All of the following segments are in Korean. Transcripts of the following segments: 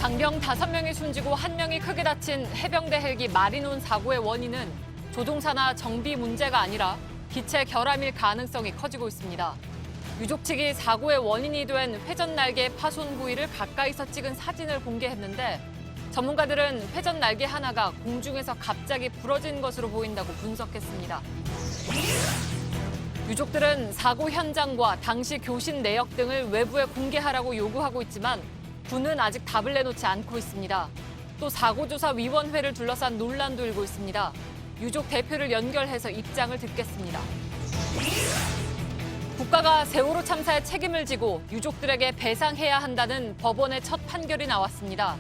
장병 5명이 숨지고 1명이 크게 다친 해병대 헬기 마리논 사고의 원인은 조종사나 정비 문제가 아니라 기체 결함일 가능성이 커지고 있습니다. 유족 측이 사고의 원인이 된 회전 날개 파손 부위를 가까이서 찍은 사진을 공개했는데 전문가들은 회전 날개 하나가 공중에서 갑자기 부러진 것으로 보인다고 분석했습니다. 유족들은 사고 현장과 당시 교신 내역 등을 외부에 공개하라고 요구하고 있지만 군은 아직 답을 내놓지 않고 있습니다. 또 사고조사위원회를 둘러싼 논란도 일고 있습니다. 유족 대표를 연결해서 입장을 듣겠습니다. 국가가 세월호 참사의 책임을 지고 유족들에게 배상해야 한다는 법원의 첫 판결이 나왔습니다.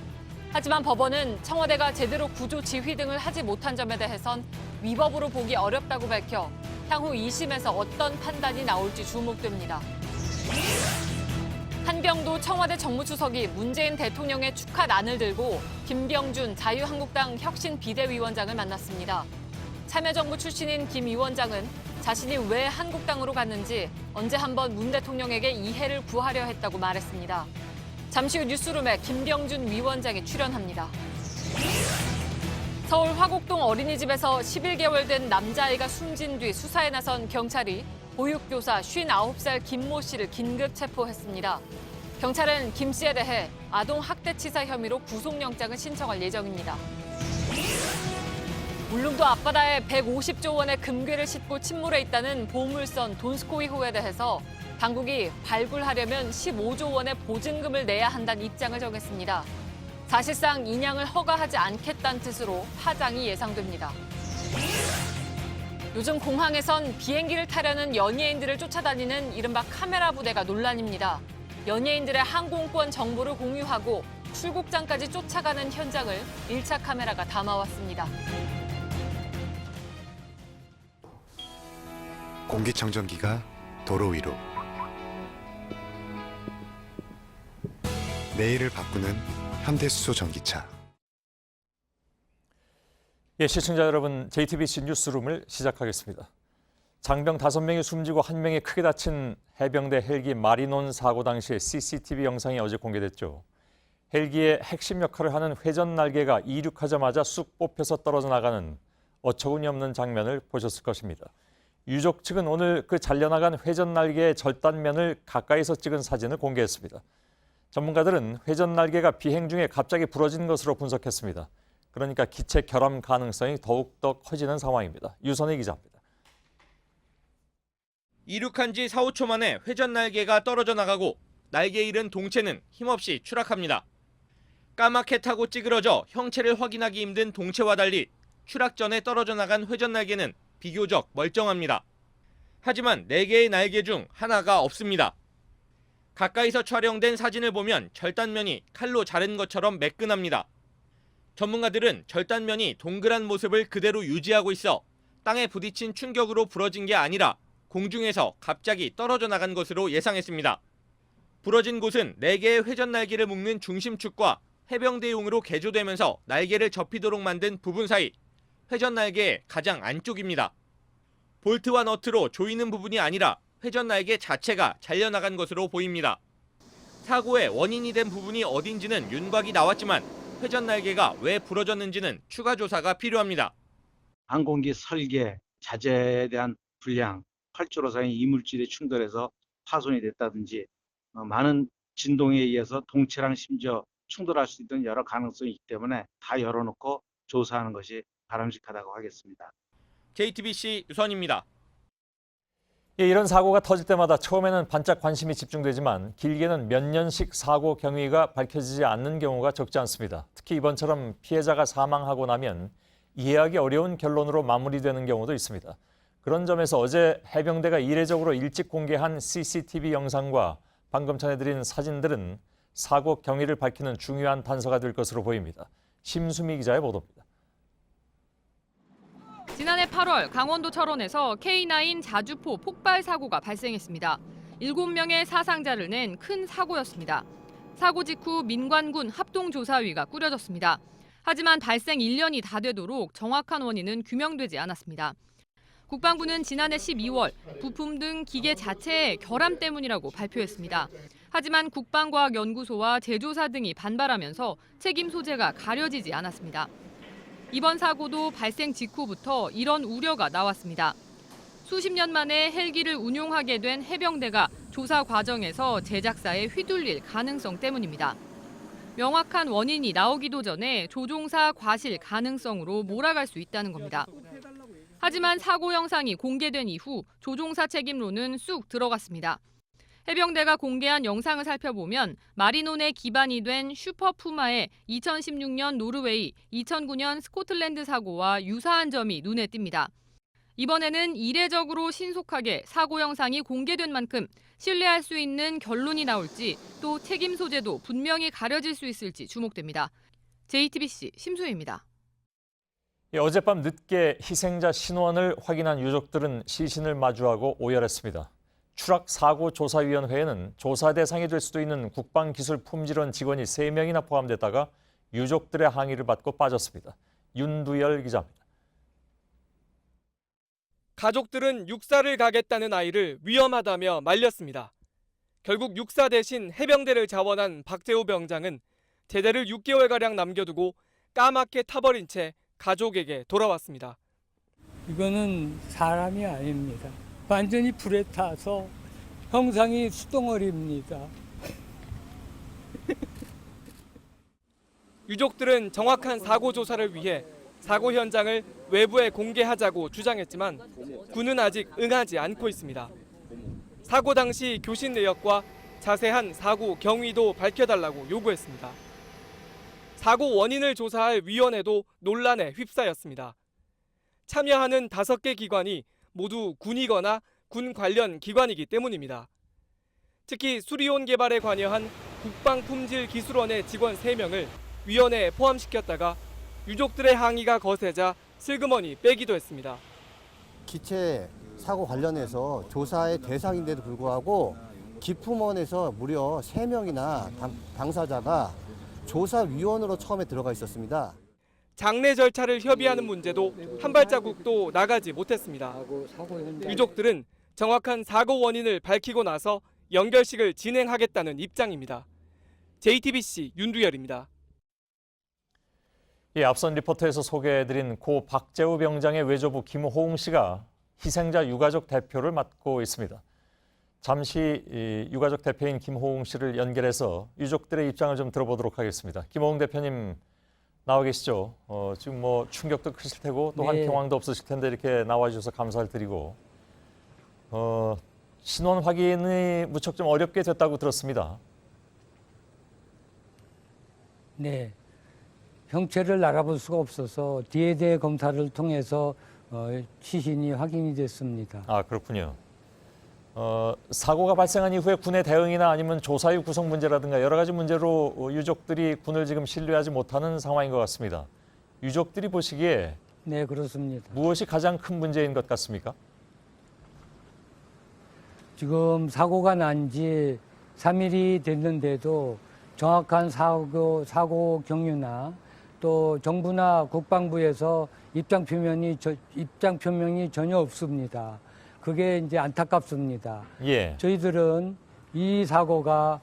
하지만 법원은 청와대가 제대로 구조 지휘 등을 하지 못한 점에 대해선 위법으로 보기 어렵다고 밝혀 향후 2심에서 어떤 판단이 나올지 주목됩니다. 한병도 청와대 정무수석이 문재인 대통령의 축하난을 들고 김병준 자유한국당 혁신 비대위원장을 만났습니다. 참여정부 출신인 김 위원장은 자신이 왜 한국당으로 갔는지 언제 한번 문 대통령에게 이해를 구하려 했다고 말했습니다. 잠시 후 뉴스룸에 김병준 위원장이 출연합니다. 서울 화곡동 어린이집에서 11개월 된 남자아이가 숨진 뒤 수사에 나선 경찰이 보육교사 59살 김모 씨를 긴급 체포했습니다. 경찰은 김 씨에 대해 아동 학대치사 혐의로 구속영장을 신청할 예정입니다. 울릉도 앞바다에 150조 원의 금괴를 싣고 침몰해 있다는 보물선 돈스코이호에 대해서 당국이 발굴하려면 15조 원의 보증금을 내야 한다는 입장을 정했습니다. 사실상 인양을 허가하지 않겠다는 뜻으로 파장이 예상됩니다. 요즘 공항에선 비행기를 타려는 연예인들을 쫓아다니는 이른바 카메라 부대가 논란입니다. 연예인들의 항공권 정보를 공유하고 출국장까지 쫓아가는 현장을 1차 카메라가 담아왔습니다. 공기청정기가 도로 위로. 내일을 바꾸는 현대수소 전기차. 시청자 여러분, JTBC 뉴스룸을 시작하겠습니다. 장병 5명이 숨지고 1명이 크게 다친 해병대 헬기 마리논 사고 당시의 CCTV 영상이 어제 공개됐죠. 헬기의 핵심 역할을 하는 회전 날개가 이륙하자마자 쑥 뽑혀서 떨어져 나가는 어처구니 없는 장면을 보셨을 것입니다. 유족 측은 오늘 그 잘려나간 회전 날개의 절단면을 가까이서 찍은 사진을 공개했습니다. 전문가들은 회전 날개가 비행 중에 갑자기 부러진 것으로 분석했습니다. 그러니까 기체 결함 가능성이 더욱더 커지는 상황입니다. 유선희 기자입니다. 이륙한 지 4, 5초 만에 회전 날개가 떨어져 나가고 날개 잃은 동체는 힘없이 추락합니다. 까맣게 타고 찌그러져 형체를 확인하기 힘든 동체와 달리 추락 전에 떨어져 나간 회전 날개는 비교적 멀쩡합니다. 하지만 4개의 날개 중 하나가 없습니다. 가까이서 촬영된 사진을 보면 절단면이 칼로 자른 것처럼 매끈합니다. 전문가들은 절단면이 동그란 모습을 그대로 유지하고 있어 땅에 부딪힌 충격으로 부러진 게 아니라 공중에서 갑자기 떨어져 나간 것으로 예상했습니다. 부러진 곳은 4개의 회전 날개를 묶는 중심축과 해병대용으로 개조되면서 날개를 접히도록 만든 부분 사이, 회전 날개의 가장 안쪽입니다. 볼트와 너트로 조이는 부분이 아니라 회전 날개 자체가 잘려나간 것으로 보입니다. 사고의 원인이 된 부분이 어딘지는 윤곽이 나왔지만 회전 날개가 왜 부러졌는지는 추가 조사가 필요합니다. 항공기 설계, 자재에 대한 불량, 활주로상의 이물질이 충돌해서 파손이 됐다든지 많은 진동에 의해서 동체랑 심지어 충돌할 수 있는 여러 가능성이 있기 때문에 다 열어놓고 조사하는 것이 바람직하다고 하겠습니다. JTBC 유선입니다. 이런 사고가 터질 때마다 처음에는 반짝 관심이 집중되지만 길게는 몇 년씩 사고 경위가 밝혀지지 않는 경우가 적지 않습니다. 특히 이번처럼 피해자가 사망하고 나면 이해하기 어려운 결론으로 마무리되는 경우도 있습니다. 그런 점에서 어제 해병대가 이례적으로 일찍 공개한 CCTV 영상과 방금 전해드린 사진들은 사고 경위를 밝히는 중요한 단서가 될 것으로 보입니다. 심수미 기자의 보도입니다. 지난해 8월 강원도 철원에서 K9 자주포 폭발 사고가 발생했습니다. 7명의 사상자를 낸 큰 사고였습니다. 사고 직후 민관군 합동조사위가 꾸려졌습니다. 하지만 발생 1년이 다 되도록 정확한 원인은 규명되지 않았습니다. 국방부는 지난해 12월 부품 등 기계 자체의 결함 때문이라고 발표했습니다. 하지만 국방과학연구소와 제조사 등이 반발하면서 책임 소재가 가려지지 않았습니다. 이번 사고도 발생 직후부터 이런 우려가 나왔습니다. 수십 년 만에 헬기를 운용하게 된 해병대가 조사 과정에서 제작사에 휘둘릴 가능성 때문입니다. 명확한 원인이 나오기도 전에 조종사 과실 가능성으로 몰아갈 수 있다는 겁니다. 하지만 사고 영상이 공개된 이후 조종사 책임론은 쑥 들어갔습니다. 해병대가 공개한 영상을 살펴보면 마리논의 기반이 된 슈퍼푸마의 2016년 노르웨이, 2009년 스코틀랜드 사고와 유사한 점이 눈에 띕니다. 이번에는 이례적으로 신속하게 사고 영상이 공개된 만큼 신뢰할 수 있는 결론이 나올지 또 책임 소재도 분명히 가려질 수 있을지 주목됩니다. JTBC 심수희입니다. 어젯밤 늦게 희생자 신원을 확인한 유족들은 시신을 마주하고 오열했습니다. 추락사고조사위원회에는 조사 대상이 될 수도 있는 국방기술품질원 직원이 3명이나 포함됐다가 유족들의 항의를 받고 빠졌습니다. 윤두열 기자입니다. 가족들은 육사를 가겠다는 아이를 위험하다며 말렸습니다. 결국 육사 대신 해병대를 자원한 박재호 병장은 제대를 6개월가량 남겨두고 까맣게 타버린 채 가족에게 돌아왔습니다. 이거는 사람이 아닙니다. 완전히 불에 타서 형상이 수동어리입니다. 유족들은 정확한 사고 조사를 위해 사고 현장을 외부에 공개하자고 주장했지만 군은 아직 응하지 않고 있습니다. 사고 당시 교신 내역과 자세한 사고 경위도 밝혀달라고 요구했습니다. 사고 원인을 조사할 위원회도 논란에 휩싸였습니다. 참여하는 5개 기관이 모두 군이거나 군 관련 기관이기 때문입니다. 특히 수리온 개발에 관여한 국방품질기술원의 직원 3명을 위원회에 포함시켰다가 유족들의 항의가 거세자 슬그머니 빼기도 했습니다. 기체 사고 관련해서 조사의 대상인데도 불구하고 기품원에서 무려 3명이나 당사자가 조사위원으로 처음에 들어가 있었습니다. 장례 절차를 협의하는 문제도 한 발자국도 나가지 못했습니다. 유족들은 정확한 사고 원인을 밝히고 나서 연결식을 진행하겠다는 입장입니다. JTBC 윤두열입니다. 앞선 리포트에서 소개해드린 고 박재우 병장의 외조부 김호웅 씨가 희생자 유가족 대표를 맡고 있습니다. 잠시 유가족 대표인 김호웅 씨를 연결해서 유족들의 입장을 좀 들어보도록 하겠습니다. 김호웅 대표님 나와 계시죠? 지금 뭐 충격도 크실 테고 또한 네. 경황도 없으실 텐데 이렇게 나와주셔서 감사를 드리고 신원 확인이 무척 좀 어렵게 됐다고 들었습니다. 네, 형체를 알아볼 수가 없어서 DNA 검사를 통해서 시신이 확인이 됐습니다. 아, 그렇군요. 사고가 발생한 이후에 군의 대응이나 아니면 조사유 구성 문제라든가 여러 가지 문제로 유족들이 군을 지금 신뢰하지 못하는 상황인 것 같습니다. 유족들이 보시기에 네, 그렇습니다. 무엇이 가장 큰 문제인 것 같습니까? 지금 사고가 난 지 3일이 됐는데도 정확한 사고 경위나 또 정부나 국방부에서 입장 표명이 전혀 없습니다. 그게 이제 안타깝습니다. 예. 저희들은 이 사고가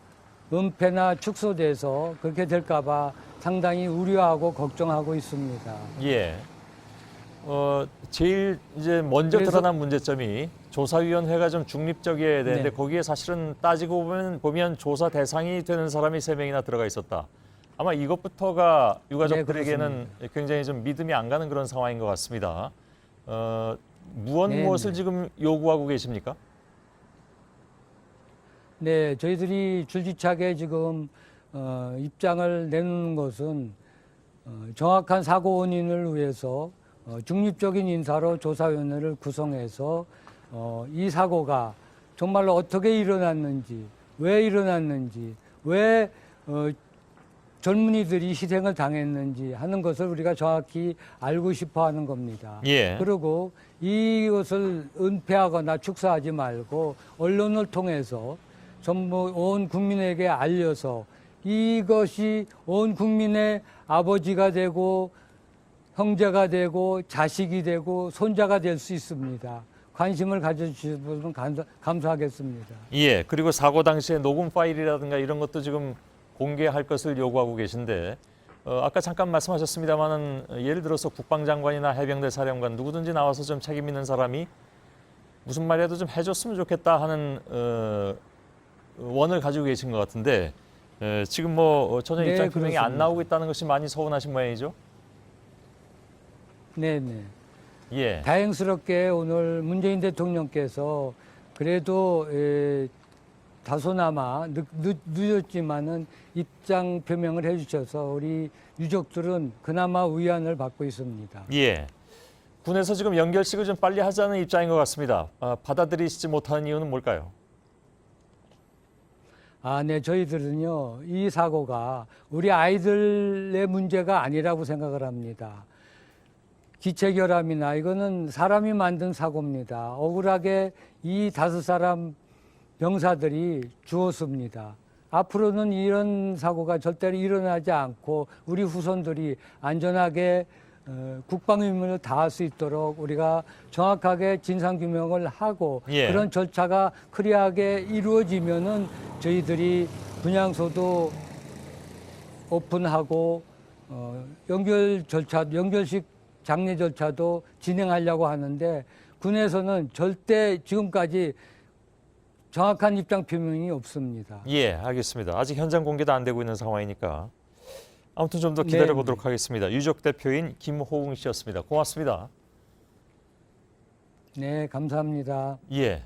은폐나 축소돼서 그렇게 될까봐 상당히 우려하고 걱정하고 있습니다. 예. 제일 이제 먼저 드러난 문제점이 조사위원회가 좀 중립적이어야 되는데 네. 거기에 사실은 따지고 보면 조사 대상이 되는 사람이 3명이나 들어가 있었다. 아마 이것부터가 유가족들에게는 굉장히 좀 믿음이 안 가는 그런 상황인 것 같습니다. 무엇을 지금 요구하고 계십니까? 네, 저희들이 줄기차게 지금 입장을 내놓는 것은 정확한 사고 원인을 위해서 중립적인 인사로 조사위원회를 구성해서 이 사고가 정말로 어떻게 일어났는지, 왜 일어났는지, 왜 젊은이들이 희생을 당했는지 하는 것을 우리가 정확히 알고 싶어 하는 겁니다. 예. 그리고 이것을 은폐하거나 축소하지 말고 언론을 통해서 전부 온 국민에게 알려서 이것이 온 국민의 아버지가 되고 형제가 되고 자식이 되고 손자가 될 수 있습니다. 관심을 가져주시면 감사하겠습니다. 예, 그리고 사고 당시의 녹음 파일이라든가 이런 것도 지금 공개할 것을 요구하고 계신데 아까 잠깐 말씀하셨습니다마는 예를 들어서 국방장관이나 해병대 사령관 누구든지 나와서 좀 책임 있는 사람이 무슨 말이라도 좀 해줬으면 좋겠다 하는 원을 가지고 계신 것 같은데 지금 뭐 전혀 네, 입장 표명이 안 그렇습니다. 나오고 있다는 것이 많이 서운하신 모양이죠? 네네. 예. 다행스럽게 오늘 문재인 대통령께서 그래도 다소나마 늦었지만은 입장 표명을 해주셔서 우리 유족들은 그나마 위안을 받고 있습니다. 예. 군에서 지금 연결식을 좀 빨리 하자는 입장인 것 같습니다. 받아들이시지 못하는 이유는 뭘까요? 네, 저희들은요, 이 사고가 우리 아이들의 문제가 아니라고 생각을 합니다. 기체결함이나 이거는 사람이 만든 사고입니다. 억울하게 이 5사람 병사들이 죽었습니다. 앞으로는 이런 사고가 절대로 일어나지 않고 우리 후손들이 안전하게 국방 의무를 다할 수 있도록 우리가 정확하게 진상규명을 하고 예. 그런 절차가 클리어하게 이루어지면은 저희들이 분향소도 오픈하고 연결식 장례 절차도 진행하려고 하는데 군에서는 절대 지금까지 정확한 입장 표명이 없습니다. 예, 알겠습니다. 아직 현장 공개도 안 되고 있는 상황이니까 아무튼 좀 더 기다려 보도록 하겠습니다. 유족 대표인 김호웅 씨였습니다. 고맙습니다. 네, 감사합니다. 예,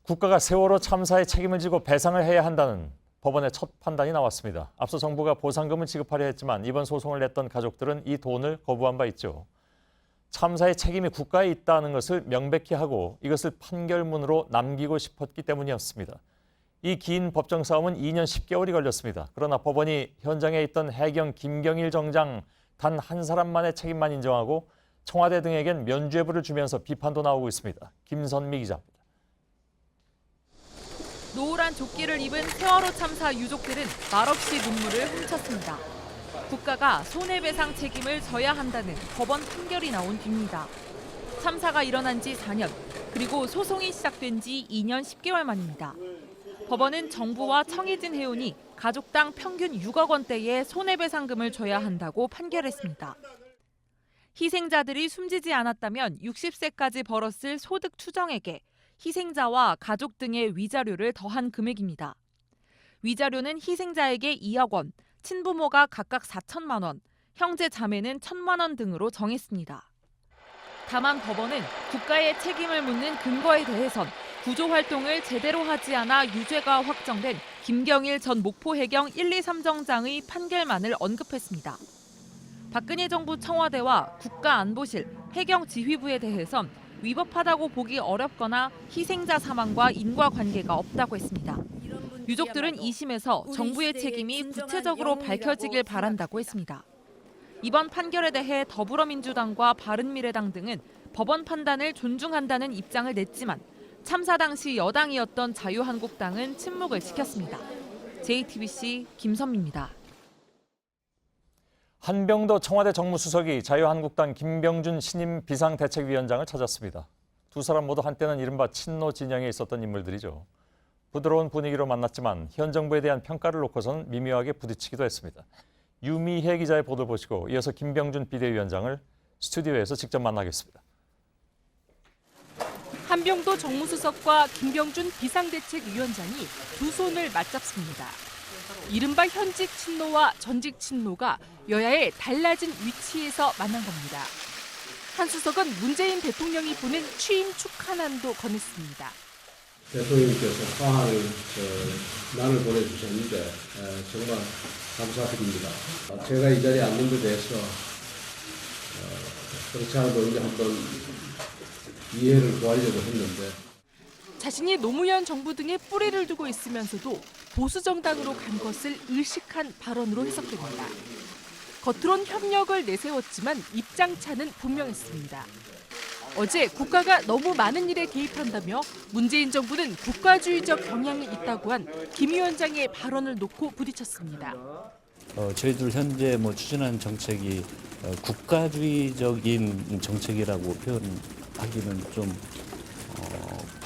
국가가 세월호 참사의 책임을 지고 배상을 해야 한다는 법원의 첫 판단이 나왔습니다. 앞서 정부가 보상금을 지급하려 했지만 이번 소송을 냈던 가족들은 이 돈을 거부한 바 있죠. 참사의 책임이 국가에 있다는 것을 명백히 하고 이것을 판결문으로 남기고 싶었기 때문이었습니다. 이 긴 법정 싸움은 2년 10개월이 걸렸습니다. 그러나 법원이 현장에 있던 해경 김경일 정장 단 한 사람만의 책임만 인정하고 청와대 등에겐 면죄부를 주면서 비판도 나오고 있습니다. 김선미 기자입니다. 노란 조끼를 입은 세월호 참사 유족들은 말없이 눈물을 훔쳤습니다. 국가가 손해배상 책임을 져야 한다는 법원 판결이 나온 뒤입니다. 참사가 일어난 지 4년, 그리고 소송이 시작된 지 2년 10개월 만입니다. 법원은 정부와 청해진 해운이 가족당 평균 6억 원대의 손해배상금을 줘야 한다고 판결했습니다. 희생자들이 숨지지 않았다면 60세까지 벌었을 소득 추정액에 희생자와 가족 등의 위자료를 더한 금액입니다. 위자료는 희생자에게 2억 원, 친부모가 각각 4천만 원, 형제 자매는 1천만 원 등으로 정했습니다. 다만 법원은 국가의 책임을 묻는 근거에 대해선 구조 활동을 제대로 하지 않아 유죄가 확정된 김경일 전 목포해경 1, 2, 3정장의 판결만을 언급했습니다. 박근혜 정부 청와대와 국가안보실, 해경지휘부에 대해선 위법하다고 보기 어렵거나 희생자 사망과 인과관계가 없다고 했습니다. 유족들은 2심에서 정부의 책임이 구체적으로 밝혀지길 바란다고 했습니다. 이번 판결에 대해 더불어민주당과 바른미래당 등은 법원 판단을 존중한다는 입장을 냈지만 참사 당시 여당이었던 자유한국당은 침묵을 지켰습니다. JTBC 김선미입니다. 한병도 청와대 정무수석이 자유한국당 김병준 신임 비상대책위원장을 찾았습니다. 두 사람 모두 한때는 이른바 친노 진영에 있었던 인물들이죠. 부드러운 분위기로 만났지만 현 정부에 대한 평가를 놓고선 미묘하게 부딪히기도 했습니다. 유미혜 기자의 보도를 보시고 이어서 김병준 비대위원장을 스튜디오에서 직접 만나겠습니다. 한병도 정무수석과 김병준 비상대책위원장이 두 손을 맞잡습니다. 이른바 현직 친노와 전직 친노가 여야의 달라진 위치에서 만난 겁니다. 한 수석은 문재인 대통령이 보낸 취임 축하난도 건넸습니다. 대통령께서 화환을 난을 보내주셨는데 정말 감사드립니다. 제가 이 자리에 앉는 데 대해서 그렇지 않아도 이제 한번 이해를 구하려고 했는데 자신이 노무현 정부 등에 뿌리를 두고 있으면서도 보수 정당으로 간 것을 의식한 발언으로 해석됩니다. 겉으론 협력을 내세웠지만 입장차는 분명했습니다. 어제 국가가 너무 많은 일에 개입한다며 문재인 정부는 국가주의적 경향이 있다고 한 김 위원장의 발언을 놓고 부딪혔습니다. 저희들 현재 추진하는 정책이 국가주의적인 정책이라고 표현하기는 좀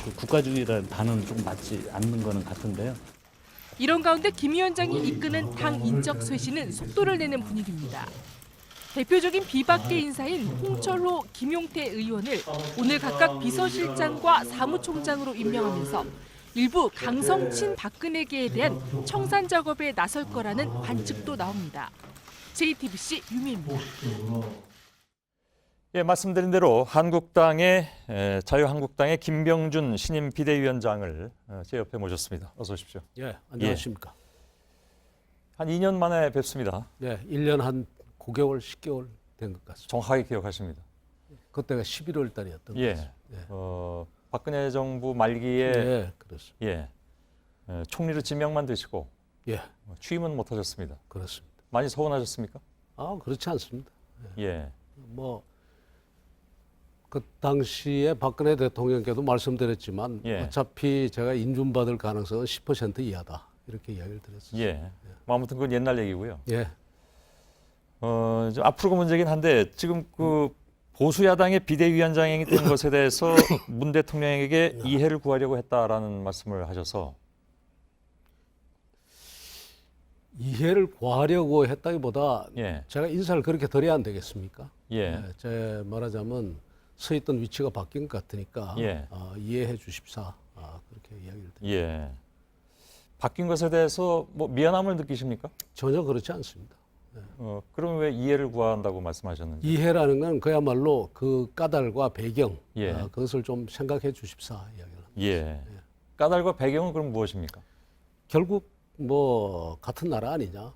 그 국가주의라는 단어는 좀 맞지 않는 거는 같은데요. 이런 가운데 김 위원장이 이끄는 당 인적 쇄신은 속도를 내는 분위기입니다. 대표적인 비박계 인사인 홍철호, 김용태 의원을 오늘 각각 비서실장과 사무총장으로 임명하면서 일부 강성 친박근혜계에 대한 청산 작업에 나설 거라는 관측도 나옵니다. JTBC 유미입니다. 예, 말씀드린 대로 자유한국당의 김병준 신임 비대위원장을 제 옆에 모셨습니다. 어서 오십시오. 예, 안녕하십니까. 한 2년 만에 뵙습니다. 예, 1년 한 9개월, 10개월 된 것 같습니다. 정확하게 기억하십니다. 그때가 11월 달이었던 것 예. 같습니다. 박근혜 정부 말기에 예, 그렇습니다. 총리로 지명만 되시고 예, 취임은 못하셨습니다. 그렇습니다. 많이 서운하셨습니까? 그렇지 않습니다. 예. 그 당시에 박근혜 대통령께도 말씀드렸지만 예. 어차피 제가 인준받을 가능성은 10% 이하다. 이렇게 이야기를 드렸습니다. 예. 아무튼 그건 옛날 얘기고요. 예. 좀 앞으로가 문제긴 한데 지금 그 보수 야당의 비대위원장이 된 것에 대해서 문 대통령에게 이해를 구하려고 했다라는 말씀을 하셔서 이해를 구하려고 했다기보다 예. 제가 인사를 그렇게 드려야 안 되겠습니까? 예. 제 말하자면 서 있던 위치가 바뀐 것 같으니까 예. 이해해 주십사. 그렇게 이야기를 드립니다. 예. 바뀐 것에 대해서 뭐 미안함을 느끼십니까? 전혀 그렇지 않습니다. 그럼 왜 이해를 구한다고 말씀하셨는지? 이해라는 건 그야말로 그 까닭과 배경 예. 그것을 좀 생각해 주십사 이야기를 합니다. 예. 까닭과 배경은 그럼 무엇입니까? 결국 같은 나라 아니냐.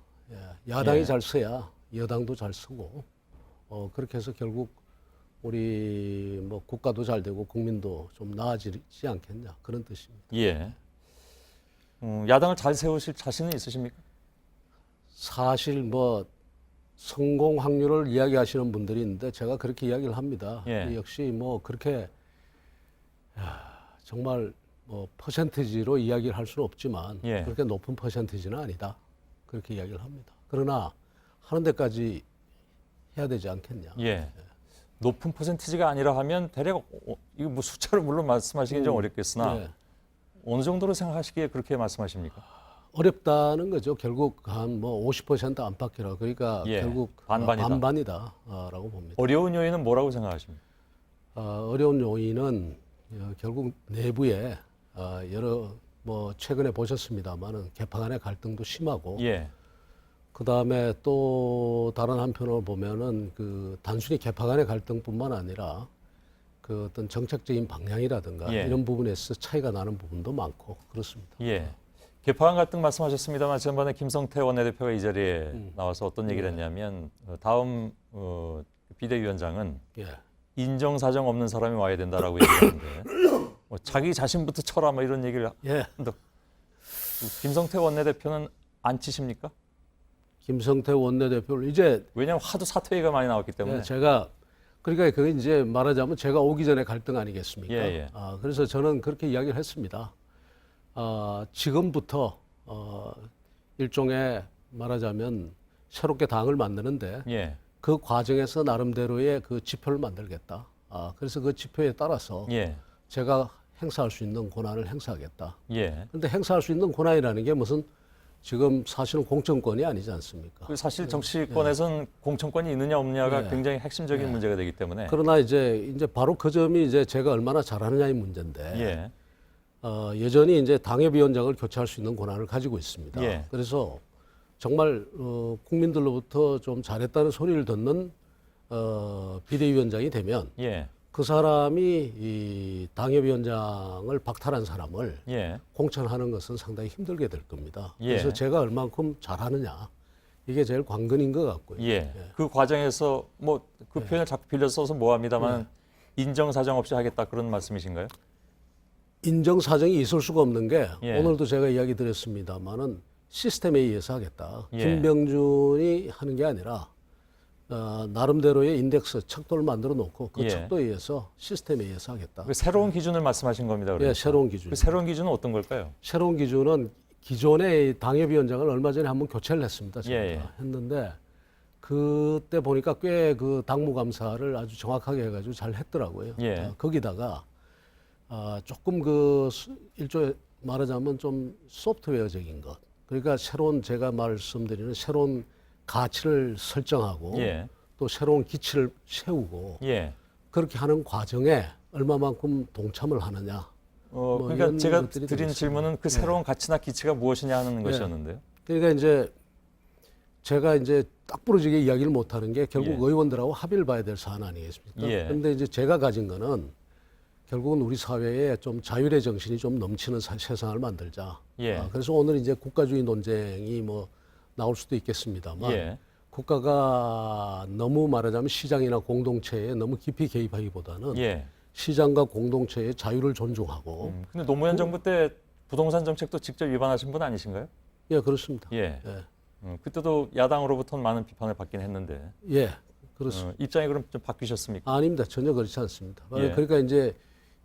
야당이 예. 잘 써야 여당도 잘 쓰고 그렇게 해서 결국 우리 국가도 잘 되고 국민도 좀 나아지지 않겠냐 그런 뜻입니다. 예. 야당을 잘 세우실 자신은 있으십니까? 사실 성공 확률을 이야기하시는 분들이 있는데 제가 그렇게 이야기를 합니다. 예. 역시 그렇게 정말 퍼센티지로 이야기를 할 수는 없지만 예. 그렇게 높은 퍼센티지는 아니다. 그렇게 이야기를 합니다. 그러나 하는 데까지 해야 되지 않겠냐. 예. 높은 퍼센티지가 아니라 하면 대략 이거 뭐 숫자로 물론 말씀하시긴 좀 어렵겠으나 예. 어느 정도로 생각하시기에 그렇게 말씀하십니까? 어렵다는 거죠. 결국 한 50% 안팎이라 그러니까 예. 결국 반반이다라고 봅니다. 어려운 요인은 뭐라고 생각하십니까? 어려운 요인은 결국 내부에 여러 최근에 보셨습니다만은 개파 간의 갈등도 심하고 예. 그 다음에 또 다른 한편으로 보면은 그 단순히 개파 간의 갈등뿐만 아니라 그 어떤 정책적인 방향이라든가 예. 이런 부분에서 차이가 나는 부분도 많고 그렇습니다. 예. 개파 간 갈등 말씀하셨습니다만 지난번에 김성태 원내대표가 이 자리에 나와서 어떤 얘기를 했냐면 다음 비대위원장은 예. 인정사정 없는 사람이 와야 된다라고 얘기하는데 자기 자신부터 쳐라 이런 얘기를 예. 김성태 원내대표는 안 치십니까? 김성태 원내대표를 이제 왜냐하면 하도 사퇴가 많이 나왔기 때문에. 제가 그러니까 그게 이제 말하자면 제가 오기 전에 갈등 아니겠습니까? 예. 그래서 저는 그렇게 이야기를 했습니다. 지금부터 일종의 말하자면 새롭게 당을 만드는데 예. 그 과정에서 나름대로의 그 지표를 만들겠다. 그래서 그 지표에 따라서 예. 제가 행사할 수 있는 권한을 행사하겠다. 예. 그런데 행사할 수 있는 권한이라는 게 무슨 지금 사실은 공천권이 아니지 않습니까? 사실 정치권에서는 공천권이 있느냐 없느냐가 예. 굉장히 핵심적인 예. 문제가 되기 때문에. 그러나 이제 바로 그 점이 이제 제가 얼마나 잘하느냐의 문제인데 예. 여전히 이제 당협위원장을 교체할 수 있는 권한을 가지고 있습니다. 예. 그래서 정말 국민들로부터 좀 잘했다는 소리를 듣는 비대위원장이 되면 예. 그 사람이 이 당협위원장을 박탈한 사람을 예. 공천하는 것은 상당히 힘들게 될 겁니다. 예. 그래서 제가 얼만큼 잘하느냐 이게 제일 관건인 것 같고요. 예. 그 과정에서 그 표현을 자꾸 빌려 써서 뭐합니다만 인정사정 없이 하겠다 그런 말씀이신가요? 인정사정이 있을 수가 없는 게 예. 오늘도 제가 이야기 드렸습니다만은 시스템에 의해서 하겠다. 예. 김병준이 하는 게 아니라 나름대로의 인덱스 척도를 만들어 놓고 그 예. 척도에 의해서 시스템에 의해서 하겠다. 그 새로운 기준을 말씀하신 겁니다. 그러니까. 예, 새로운 기준. 그 새로운 기준은 어떤 걸까요? 새로운 기준은 기존의 당협위원장을 얼마 전에 한번 교체를 했습니다. 제가 예, 예. 했는데 그때 보니까 꽤 그 당무감사를 아주 정확하게 해가지고 잘 했더라고요. 예. 거기다가 조금 일종의 말하자면 좀 소프트웨어적인 것. 그러니까 새로운 제가 말씀드리는 새로운 가치를 설정하고 예. 또 새로운 기치를 세우고 예. 그렇게 하는 과정에 얼마만큼 동참을 하느냐. 그러니까 이런 제가 것들이 드린 되겠습니다. 질문은 그 새로운 가치나 기치가 무엇이냐 하는 예. 것이었는데요. 그러니까 이제 제가 이제 딱 부러지게 이야기를 못하는 게 결국 예. 의원들하고 합의를 봐야 될 사안 아니겠습니까? 예. 그런데 이제 제가 가진 거는 결국은 우리 사회에 좀 자율의 정신이 좀 넘치는 세상을 만들자. 예. 그래서 오늘 이제 국가주의 논쟁이 뭐 나올 수도 있겠습니다만 예. 국가가 너무 말하자면 시장이나 공동체에 너무 깊이 개입하기보다는 예. 시장과 공동체의 자유를 존중하고 근데 노무현 정부 때 부동산 정책도 직접 위반하신 분 아니신가요? 예, 그렇습니다. 예. 예. 그때도 야당으로부터는 많은 비판을 받긴 했는데 예, 그렇습니다. 입장이 그럼 좀 바뀌셨습니까? 아닙니다. 전혀 그렇지 않습니다. 예. 그러니까 이제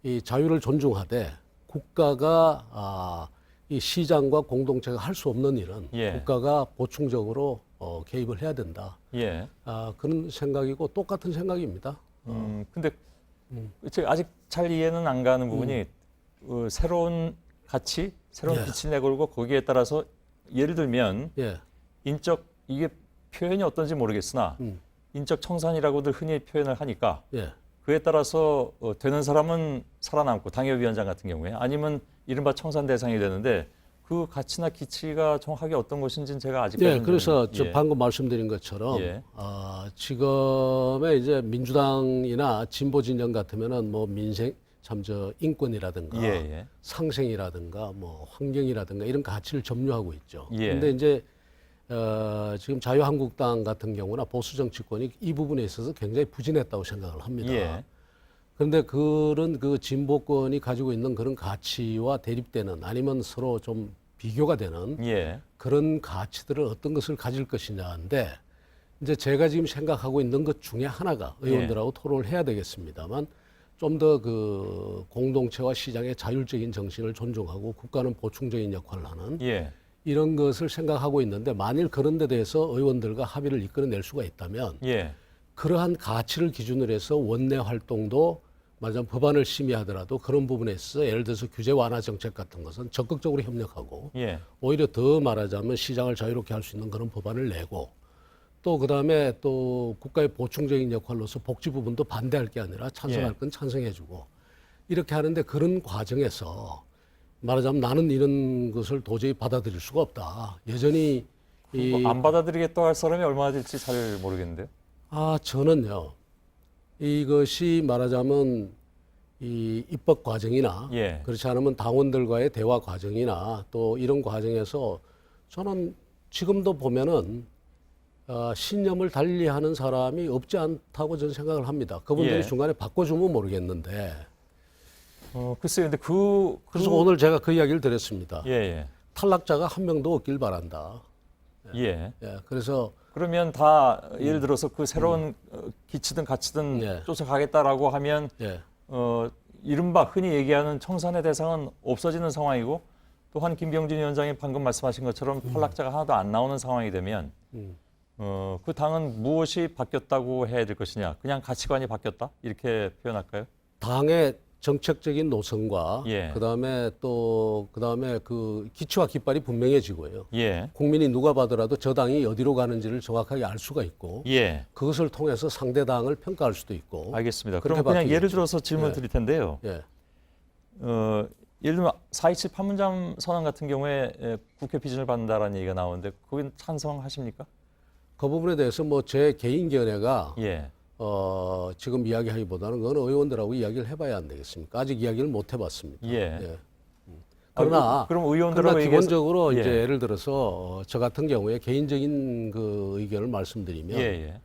이 자유를 존중하되 국가가 이 시장과 공동체가 할 수 없는 일은 예. 국가가 보충적으로 개입을 해야 된다. 예. 그런 생각이고 똑같은 생각입니다. 근데 제가 아직 잘 이해는 안 가는 부분이 새로운 가치, 새로운 예. 기치를 내걸고 거기에 따라서 예를 들면 예. 인적 이게 표현이 어떤지 모르겠으나 인적 청산이라고들 흔히 표현을 하니까 예. 그에 따라서 되는 사람은 살아남고 당협위원장 같은 경우에 아니면 이른바 청산 대상이 되는데 그 가치나 기치가 정확하게 어떤 것인지는 제가 아직까지 예, 그래서 저 방금 말씀드린 것처럼 예. 지금의 이제 민주당이나 진보 진영 같으면은 뭐 민생 인권이라든가 예. 상생이라든가 뭐 환경이라든가 이런 가치를 점유하고 있죠. 예. 그런데 이제 지금 자유한국당 같은 경우나 보수 정치권이 이 부분에 있어서 굉장히 부진했다고 생각을 합니다. 예. 그런데 그런 그 진보권이 가지고 있는 그런 가치와 대립되는 아니면 서로 좀 비교가 되는 예. 그런 가치들을 어떤 것을 가질 것이냐인데 이제 제가 지금 생각하고 있는 것 중에 하나가 의원들하고 토론을 해야 되겠습니다만 좀 더 그 공동체와 시장의 자율적인 정신을 존중하고 국가는 보충적인 역할을 하는 예. 이런 것을 생각하고 있는데 만일 그런 데 대해서 의원들과 합의를 이끌어낼 수가 있다면 예. 그러한 가치를 기준으로 해서 원내 활동도 말하자면 법안을 심의하더라도 그런 부분에 있어서 예를 들어서 규제 완화 정책 같은 것은 적극적으로 협력하고 예. 오히려 더 말하자면 시장을 자유롭게 할 수 있는 그런 법안을 내고 또 그다음에 또 국가의 보충적인 역할로서 복지 부분도 반대할 게 아니라 찬성할 건 찬성해주고 이렇게 하는데 그런 과정에서 말하자면 나는 이런 것을 도저히 받아들일 수가 없다. 여전히 안 받아들이겠다고 할 사람이 얼마나 될지 잘 모르겠는데요. 저는요. 이것이 말하자면 이 입법 과정이나 예. 그렇지 않으면 당원들과의 대화 과정이나 또 이런 과정에서 저는 지금도 보면은 신념을 달리하는 사람이 없지 않다고 저는 생각을 합니다. 그분들이 예. 중간에 바꿔주면 모르겠는데. 글쎄요, 근데 그래서 오늘 제가 그 이야기를 드렸습니다. 예. 탈락자가 한 명도 없길 바란다. 예. 그래서 그러면 다 예를 들어서 그 새로운 기치든 가치든 예. 쫓아가겠다라고 하면 예. 이른바 흔히 얘기하는 청산의 대상은 없어지는 상황이고 또한 김병진 위원장이 방금 말씀하신 것처럼 탈락자가 하나도 안 나오는 상황이 되면 그 당은 무엇이 바뀌었다고 해야 될 것이냐? 그냥 가치관이 바뀌었다? 이렇게 표현할까요? 당의 정책적인 노선과 예. 그다음에 그 기치와 깃발이 분명해지고요. 예. 국민이 누가 봐더라도 저 당이 어디로 가는지를 정확하게 알 수가 있고 예. 그것을 통해서 상대 당을 평가할 수도 있고. 알겠습니다. 그렇게 그럼 그냥 바뀌겠죠. 예를 들어서 질문을 예. 드릴 텐데요. 예. 예를 들면 4.27 판문점 선언 같은 경우에 국회 비준을 받는다라는 얘기가 나오는데 거기는 찬성하십니까? 그 부분에 대해서 뭐 제 개인 견해가 예. 지금 이야기하기보다는 그건 의원들하고 이야기를 해봐야 안 되겠습니까? 아직 이야기를 못 해봤습니다. 예. 그러나 그럼 의원들하고 기본적으로 얘기해서- 이제 예. 예를 들어서 저 같은 경우에 개인적인 그 의견을 말씀드리면 예.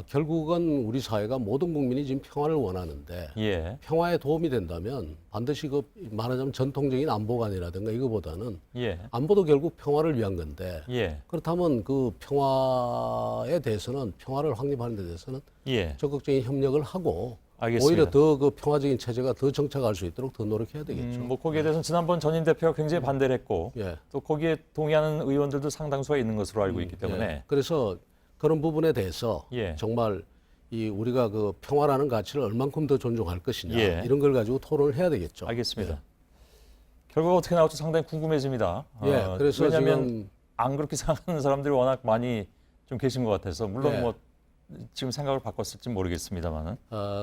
결국은 우리 사회가 모든 국민이 지금 평화를 원하는데 예. 평화에 도움이 된다면 반드시 그 말하자면 전통적인 안보관이라든가 이거보다는 예. 안보도 결국 평화를 위한 건데 예. 그렇다면 그 평화에 대해서는 평화를 확립하는 데 대해서는 예. 적극적인 협력을 하고 알겠습니다. 오히려 더 그 평화적인 체제가 더 정착할 수 있도록 더 노력해야 되겠죠. 뭐 거기에 대해서는 지난번 전임 대표가 굉장히 반대를 했고 예. 또 거기에 동의하는 의원들도 상당수가 있는 것으로 알고 있기 때문에 그래서 그런 부분에 대해서 예. 정말 이 우리가 그 평화라는 가치를 얼만큼 더 존중할 것이냐 예. 이런 걸 가지고 토론을 해야 되겠죠. 알겠습니다. 결과가 어떻게 나올지 상당히 궁금해집니다. 예, 그래서 왜냐하면 지금 안 그렇게 생각하는 사람들이 워낙 많이 좀 계신 것 같아서 물론 예. 뭐 지금 생각을 바꿨을지 모르겠습니다만은.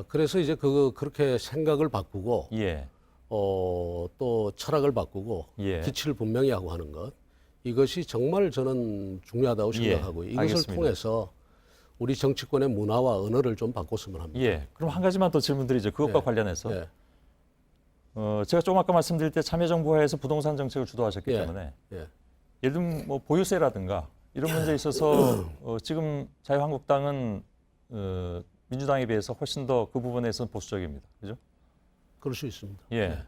그래서 이제 그렇게 생각을 바꾸고 예. 또 철학을 바꾸고 예. 기치를 분명히 하고 하는 것 이것이 정말 저는 중요하다고 예, 생각하고요. 이것을 알겠습니다. 통해서 우리 정치권의 문화와 언어를 좀 바꿨으면 합니다. 예. 그럼 한 가지만 더 질문드리죠. 그것과 예. 관련해서. 예. 제가 조금 아까 말씀드릴 때 참여정부화에서 부동산 정책을 주도하셨기 예. 때문에 예. 예를 들면 뭐 보유세라든가 이런 문제에 있어서 지금 자유한국당은 민주당에 비해서 훨씬 더 그 부분에서는 보수적입니다. 그죠? 그럴 수 있습니다. 예.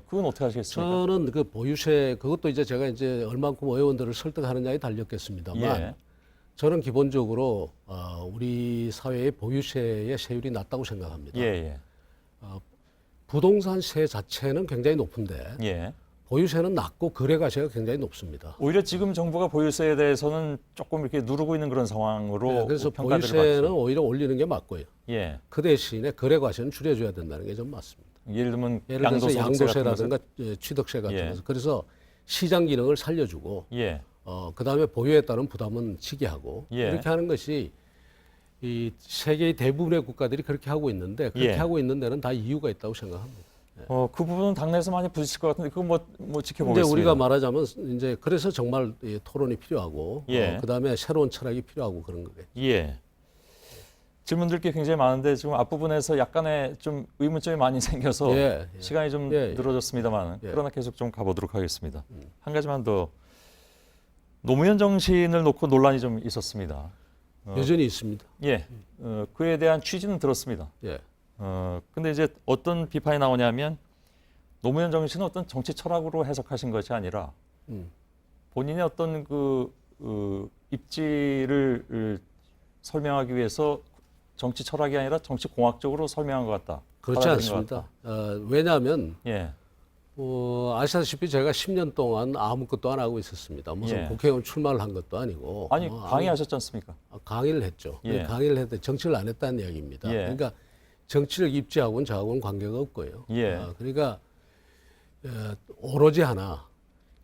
그건 어떻게 하시겠습니까? 저는 그 보유세 그것도 이제 제가 이제 얼만큼 의원들을 설득하느냐에 달렸겠습니다만 예. 저는 기본적으로 우리 사회의 보유세의 세율이 낮다고 생각합니다. 예, 예. 부동산세 자체는 굉장히 높은데 예. 보유세는 낮고 거래가세가 굉장히 높습니다. 오히려 지금 정부가 보유세에 대해서는 조금 이렇게 누르고 있는 그런 상황으로 네, 그래서 평가들을 보유세는 받죠. 오히려 올리는 게 맞고요. 예. 그 대신에 거래과세는 줄여줘야 된다는 게 좀 맞습니다. 예를 들면 예를 들어서 양도소득세 같은 양도세라든가 취득세 같은 예. 것을 그래서 시장 기능을 살려주고 예. 그다음에 보유에 따른 부담은 지게 하고 예. 이렇게 하는 것이 이 세계의 대부분의 국가들이 그렇게 하고 있는데 그렇게 예. 하고 있는 데는 다 이유가 있다고 생각합니다. 그 부분은 당내에서 많이 부딪힐 것 같은데 그거 뭐 이제 지켜보겠습니다. 우리가 말하자면 이제 그래서 정말 이 토론이 필요하고 예. 그다음에 새로운 철학이 필요하고 그런 거겠죠. 예. 질문들 게 굉장히 많은데 지금 앞부분에서 약간의 좀 의문점이 많이 생겨서 예, 예. 시간이 좀 예, 예. 늘어졌습니다만 예. 그러나 계속 좀 가보도록 하겠습니다. 한 가지만 더 노무현 정신을 놓고 논란이 좀 있었습니다. 여전히 있습니다. 예. 그에 대한 취지는 들었습니다. 예. 근데 이제 어떤 비판이 나오냐면 노무현 정신은 어떤 정치 철학으로 해석하신 것이 아니라 본인의 어떤 입지를 설명하기 위해서 정치 철학이 아니라 정치 공학적으로 설명한 것 같다. 그렇지 받아들인 것 않습니다. 같다. 왜냐하면 예. 아시다시피 제가 10년 동안 아무것도 안 하고 있었습니다. 무슨 예. 국회의원 출마를 한 것도 아니고. 아니 강의하셨지 않습니까? 강의를 했죠. 예. 강의를 했는데 정치를 안 했다는 이야기입니다. 예. 그러니까 정치를 입지하고는 저하고는 관계가 없고요. 예. 그러니까 오로지 하나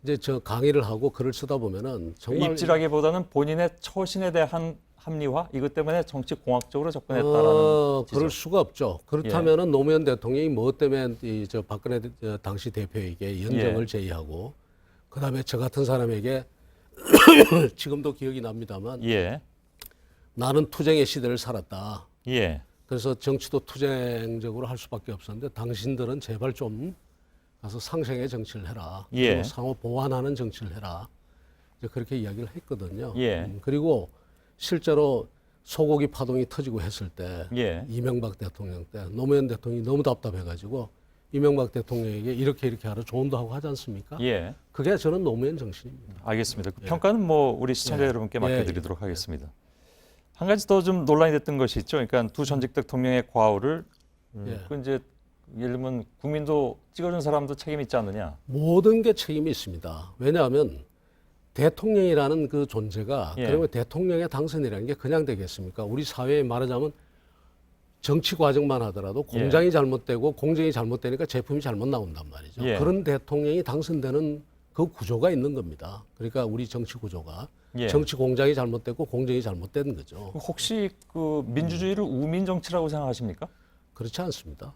이제 저 강의를 하고 글을 쓰다 보면은 정말 입지라기보다는 본인의 처신에 대한 합리화 이것 때문에 정치 공학적으로 접근했다라는 그럴 지적. 수가 없죠. 그렇다면은 노무현 대통령이 뭐 때문에 저 박근혜 당시 대표에게 연정을 예. 제의하고 그다음에 저 같은 사람에게 지금도 기억이 납니다만 예. 나는 투쟁의 시대를 살았다. 예. 그래서 정치도 투쟁적으로 할 수밖에 없었는데 당신들은 제발 좀 가서 상생의 정치를 해라. 예. 그리고 상호 보완하는 정치를 해라. 이제 그렇게 이야기를 했거든요. 예. 그리고 실제로 소고기 파동이 터지고 했을 때 예. 이명박 대통령 때 노무현 대통령이 너무 답답해가지고 이명박 대통령에게 이렇게 하라 조언도 하고 하지 않습니까? 예. 그게 저는 노무현 정신입니다. 알겠습니다. 그 평가는 뭐 우리 시청자 예. 여러분께 예. 맡겨드리도록 하겠습니다. 한 가지 더 좀 논란이 됐던 것이 있죠. 그러니까 두 전직 대통령의 과오를 예. 그 이제 예를 들면 국민도 찍어준 사람도 책임 있지 않느냐. 모든 게 책임이 있습니다. 왜냐하면 대통령이라는 그 존재가 예. 그러면 대통령의 당선이라는 게 그냥 되겠습니까? 우리 사회에 말하자면 정치 과정만 하더라도 공장이 잘못되고 공정이 잘못되니까 제품이 잘못 나온단 말이죠. 예. 그런 대통령이 당선되는 그 구조가 있는 겁니다. 그러니까 우리 정치 구조가 예. 정치 공장이 잘못됐고 공정이 잘못된 거죠. 혹시 그 민주주의를 우민 정치라고 생각하십니까? 그렇지 않습니다.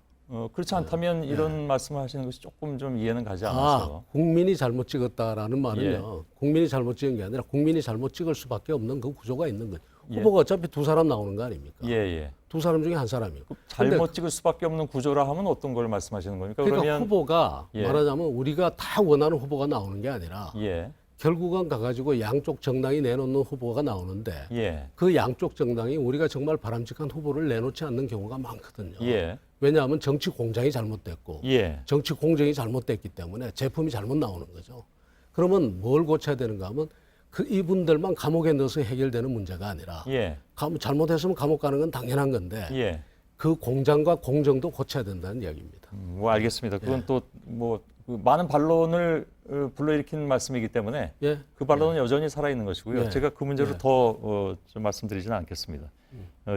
그렇지 않다면 이런 말씀을 하시는 것이 조금 좀 이해는 가지 않아서. 국민이 잘못 찍었다라는 말은요. 국민이 잘못 찍은 게 아니라 국민이 잘못 찍을 수밖에 없는 그 구조가 있는 거예요. 예. 후보가 어차피 두 사람 나오는 거 아닙니까? 예, 예. 두 사람 중에 한 사람이요. 잘못 찍을 수밖에 없는 구조라 하면 어떤 걸 말씀하시는 겁니까? 그러니까 그러면 후보가 예. 말하자면 우리가 다 원하는 후보가 나오는 게 아니라 예. 결국은 가가지고 양쪽 정당이 내놓는 후보가 나오는데 예. 그 양쪽 정당이 우리가 정말 바람직한 후보를 내놓지 않는 경우가 많거든요. 예. 왜냐하면 정치 공장이 잘못됐고 예. 정치 공정이 잘못됐기 때문에 제품이 잘못 나오는 거죠. 그러면 뭘 고쳐야 되는가 하면 그 이분들만 감옥에 넣어서 해결되는 문제가 아니라 예. 잘못했으면 감옥 가는 건 당연한 건데 예. 그 공장과 공정도 고쳐야 된다는 이야기입니다. 뭐 알겠습니다. 그건 또 뭐 그 많은 반론을 불러일으킨 말씀이기 때문에 예. 그 반론은 여전히 살아있는 것이고요. 예. 제가 그 문제로 예. 더 좀 말씀드리지는 않겠습니다.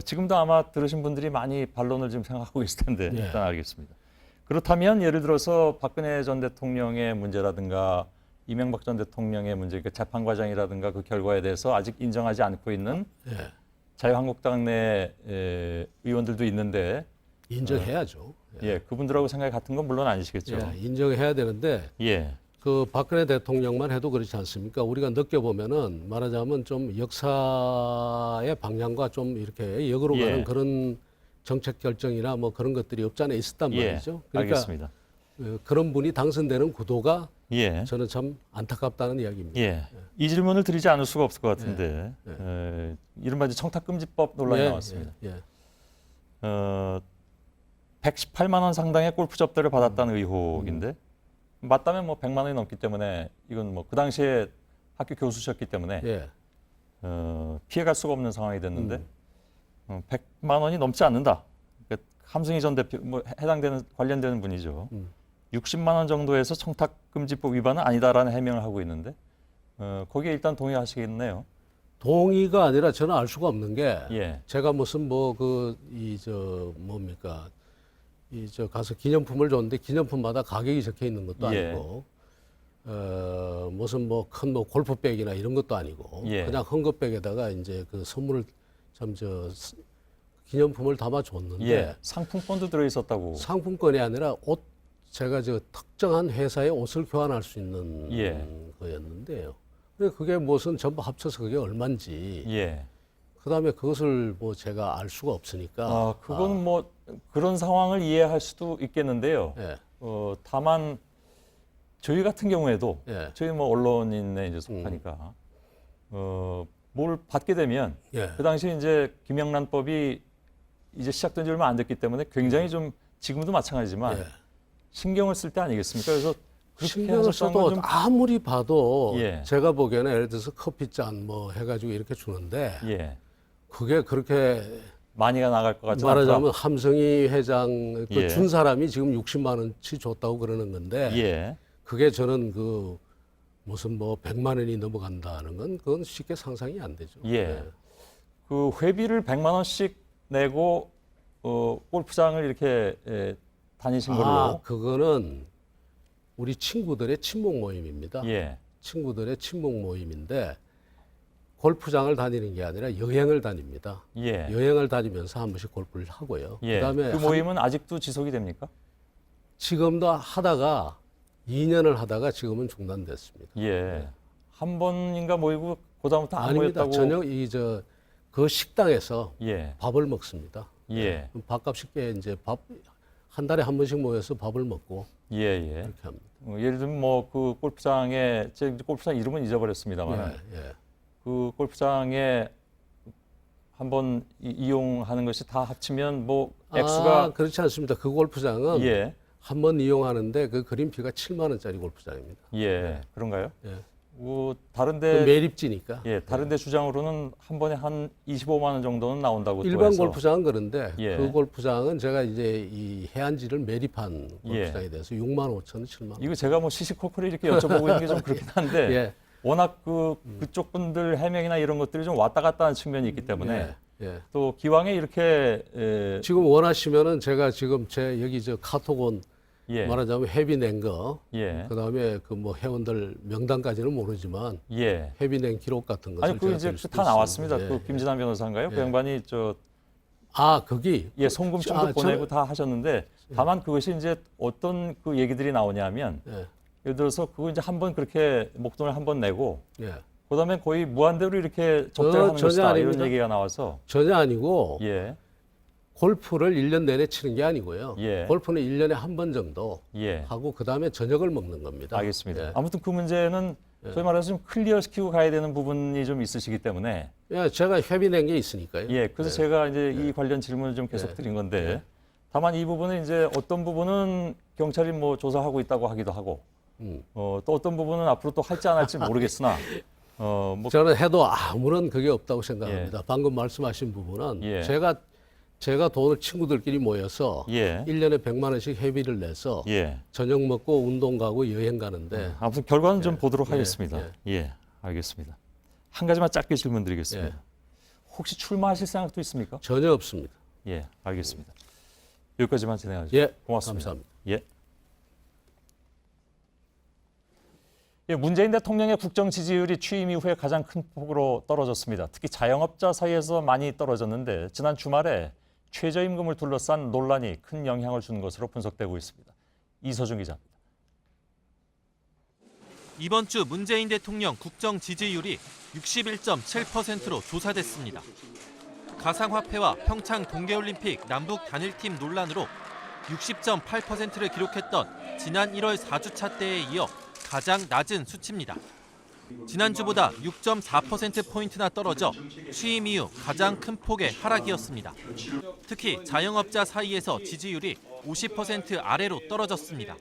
지금도 아마 들으신 분들이 많이 반론을 지금 생각하고 있을 텐데 예. 일단 알겠습니다. 그렇다면 예를 들어서 박근혜 전 대통령의 문제라든가 이명박 전 대통령의 문제, 그 재판 과정이라든가 그 결과에 대해서 아직 인정하지 않고 있는 예. 자유한국당 내 의원들도 있는데 인정해야죠. 예, 그분들하고 생각이 같은 건 물론 아니시겠죠. 예, 인정해야 되는데 예, 그 박근혜 대통령만 해도 그렇지 않습니까? 우리가 느껴보면은 말하자면 좀 역사의 방향과 좀 이렇게 역으로 예. 가는 그런 정책 결정이나 뭐 그런 것들이 없잖아 있었단 예, 말이죠. 그러니까 알겠습니다. 그런 분이 당선되는 구도가 예, 저는 참 안타깝다는 이야기입니다. 예. 이 질문을 드리지 않을 수가 없을 것 같은데 예. 이른바 이제 청탁금지법 논란이 예, 나왔습니다. 예, 예. 118만 원 상당의 골프 접대를 받았다는 의혹인데 맞다면 뭐 100만 원이 넘기 때문에 이건 뭐 그 당시에 학교 교수셨기 때문에 예. 피해갈 수가 없는 상황이 됐는데 100만 원이 넘지 않는다. 그러니까 함승희 전 대표 뭐 해당되는 관련되는 분이죠. 60만 원 정도에서 청탁금지법 위반은 아니다라는 해명을 하고 있는데 거기에 일단 동의하시겠네요. 동의가 아니라 저는 알 수가 없는 게 예, 제가 무슨 뭐 그 이 저 뭡니까 이 저 가서 기념품을 줬는데 기념품마다 가격이 적혀 있는 것도 예. 아니고 무슨 뭐 큰 뭐 골프백이나 이런 것도 아니고 예. 그냥 헝겊백에다가 이제 그 선물을 참 저 기념품을 담아 줬는데 예, 상품권도 들어 있었다고. 상품권이 아니라 옷 제가 저 특정한 회사의 옷을 교환할 수 있는 예. 거였는데요. 근데 그게 무슨 전부 합쳐서 그게 얼마인지 예. 그다음에 그것을 뭐 제가 알 수가 없으니까 그건 뭐 그런 상황을 이해할 수도 있겠는데요. 예. 다만 저희 같은 경우에도 예. 저희 뭐 언론인에 이제 속하니까 뭘 받게 되면 예. 그 당시 이제 김영란법이 이제 시작된 지 얼마 안 됐기 때문에 굉장히 좀 지금도 마찬가지지만 예. 신경을 쓸 때 아니겠습니까? 그래서 그렇게 신경을 하셨다는 써도 건 좀 아무리 봐도 예. 제가 보기에는 예를 들어서 커피잔 뭐 해가지고 이렇게 주는데 예. 그게 그렇게 많이가 나갈 것 같지 말하자면 않다. 함성희 회장 예. 준 사람이 지금 60만 원치 줬다고 그러는 건데 예. 그게 저는 그 무슨 뭐 100만 원이 넘어간다는 건 그건 쉽게 상상이 안 되죠. 예. 그 회비를 100만 원씩 내고 골프장을 이렇게 다니신 걸로. 그거는 우리 친구들의 친목 모임입니다. 예. 친구들의 친목 모임인데 골프장을 다니는 게 아니라 여행을 다닙니다. 예. 여행을 다니면서 한 번씩 골프를 하고요. 예. 그다음에 그 모임은 아직도 지속이 됩니까? 지금도 하다가 2년을 하다가 지금은 중단됐습니다. 예. 한 번인가 모이고 그다음부터 안 아닙니다. 모였다고. 저녁 그 식당에서 예. 밥을 먹습니다. 예. 밥값 쉽게 이제 한 달에 한 번씩 모여서 밥을 먹고 예, 예. 그렇게 합니다. 예를 들면 뭐 그 골프장에 제 골프장 이름은 잊어버렸습니다만 예, 예. 그 골프장에 한번 이용하는 것이 다 합치면 뭐 액수가 그렇지 않습니다. 그 골프장은 예. 한 번 이용하는데 그 그린피가 7만 원짜리 골프장입니다. 예. 그런가요? 예. 다른데 그 매립지니까. 예, 다른데 주장으로는 한 번에 한 25만 원 정도는 나온다고 또 일반 해서. 골프장은 그런데 예. 그 골프장은 제가 이제 이 해안지를 매립한 골프장에 예. 대해서 6만 5천 원, 7만 원. 이거 제가 뭐 시시콜콜 이렇게 여쭤보고 있는 게 좀 그렇긴 한데 예. 워낙 그쪽 분들 해명이나 이런 것들이 좀 왔다 갔다 하는 측면이 있기 때문에 예. 또 기왕에 이렇게 지금 원하시면은 제가 지금 제 여기 저 카톡온 예. 말하자면 회비 낸 거, 예. 그다음에 그 뭐 회원들 명단까지는 모르지만 예. 회비 낸 기록 같은 것을 아니 그 제가 이제 드릴 수도 다 나왔습니다. 있습니다. 그 김진환 변호사인가요? 그 예. 양반이 거기 예, 송금증도 보내고 다 하셨는데 다만 그것이 이제 어떤 그 얘기들이 나오냐면 예. 예를 들어서 그거 이제 한번 그렇게 목돈을 한번 내고 예. 그다음에 거의 무한대로 이렇게 접대를 하는 전혀 것이다 아닙니다. 이런 얘기가 나와서 전혀 아니고 예. 골프를 1년 내내 치는 게 아니고요. 예. 골프는 1년에 한 번 정도 예. 하고 그다음에 저녁을 먹는 겁니다. 알겠습니다. 예. 아무튼 그 문제는 소위 말해서 좀 클리어 시키고 가야 되는 부분이 좀 있으시기 때문에 예, 제가 회비 낸 게 있으니까요. 예, 그래서 제가 이제 이 관련 질문을 좀 계속 드린 건데 다만 이 부분은 이제 어떤 부분은 경찰이 뭐 조사하고 있다고 하기도 하고 또 어떤 부분은 앞으로 또 할지 안 할지 모르겠으나 뭐 저는 해도 아무런 그게 없다고 생각합니다. 방금 말씀하신 부분은 예. 제가 제가 돈을 친구들끼리 모여서 예. 1년에 100만 원씩 회비를 내서 예. 저녁 먹고 운동 가고 여행 가는데 아무튼 결과는 좀 보도록 예, 하겠습니다. 예, 알겠습니다. 한 가지만 짧게 질문드리겠습니다. 예. 혹시 출마하실 생각도 있습니까? 전혀 없습니다. 예, 알겠습니다. 여기까지만 진행하죠. 예, 고맙습니다. 감사합니다. 예. 예, 문재인 대통령의 국정 지지율이 취임 이후에 가장 큰 폭으로 떨어졌습니다. 특히 자영업자 사이에서 많이 떨어졌는데 지난 주말에 최저임금을 둘러싼 논란이 큰 영향을 준 것으로 분석되고 있습니다. 이서준 기자입니다. 이번 주 문재인 대통령 국정 지지율이 61.7%로 조사됐습니다. 가상화폐와 평창 동계올림픽 남북 단일팀 논란으로 60.8%를 기록했던 지난 1월 4주차 때에 이어 가장 낮은 수치입니다. 지난주보다 6.4%포인트나 떨어져 취임 이후 가장 큰 폭의 하락이었습니다. 특히 자영업자 사이에서 지지율이 50% 아래로 떨어졌습니다.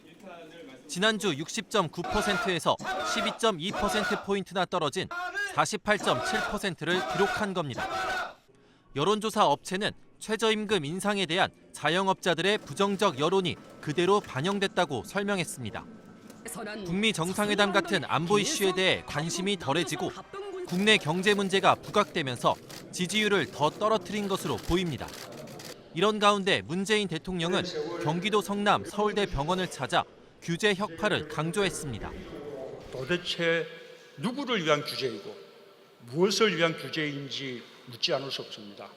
지난주 60.9%에서 12.2%포인트나 떨어진 48.7%를 기록한 겁니다. 여론조사 업체는 최저임금 인상에 대한 자영업자들의 부정적 여론이 그대로 반영됐다고 설명했습니다. 북미 정상회담 같은 안보 이슈에 대해 관심이 덜해지고 국내 경제 문제가 부각되면서 지지율을 더 떨어뜨린 것으로 보입니다. 이런 가운데 문재인 대통령은 경기도 성남 서울대 병원을 찾아 규제 혁파를 강조했습니다. 도대체 누구를 위한 규제이고 무엇을 위한 규제인지 묻지 않을 수 없습니다.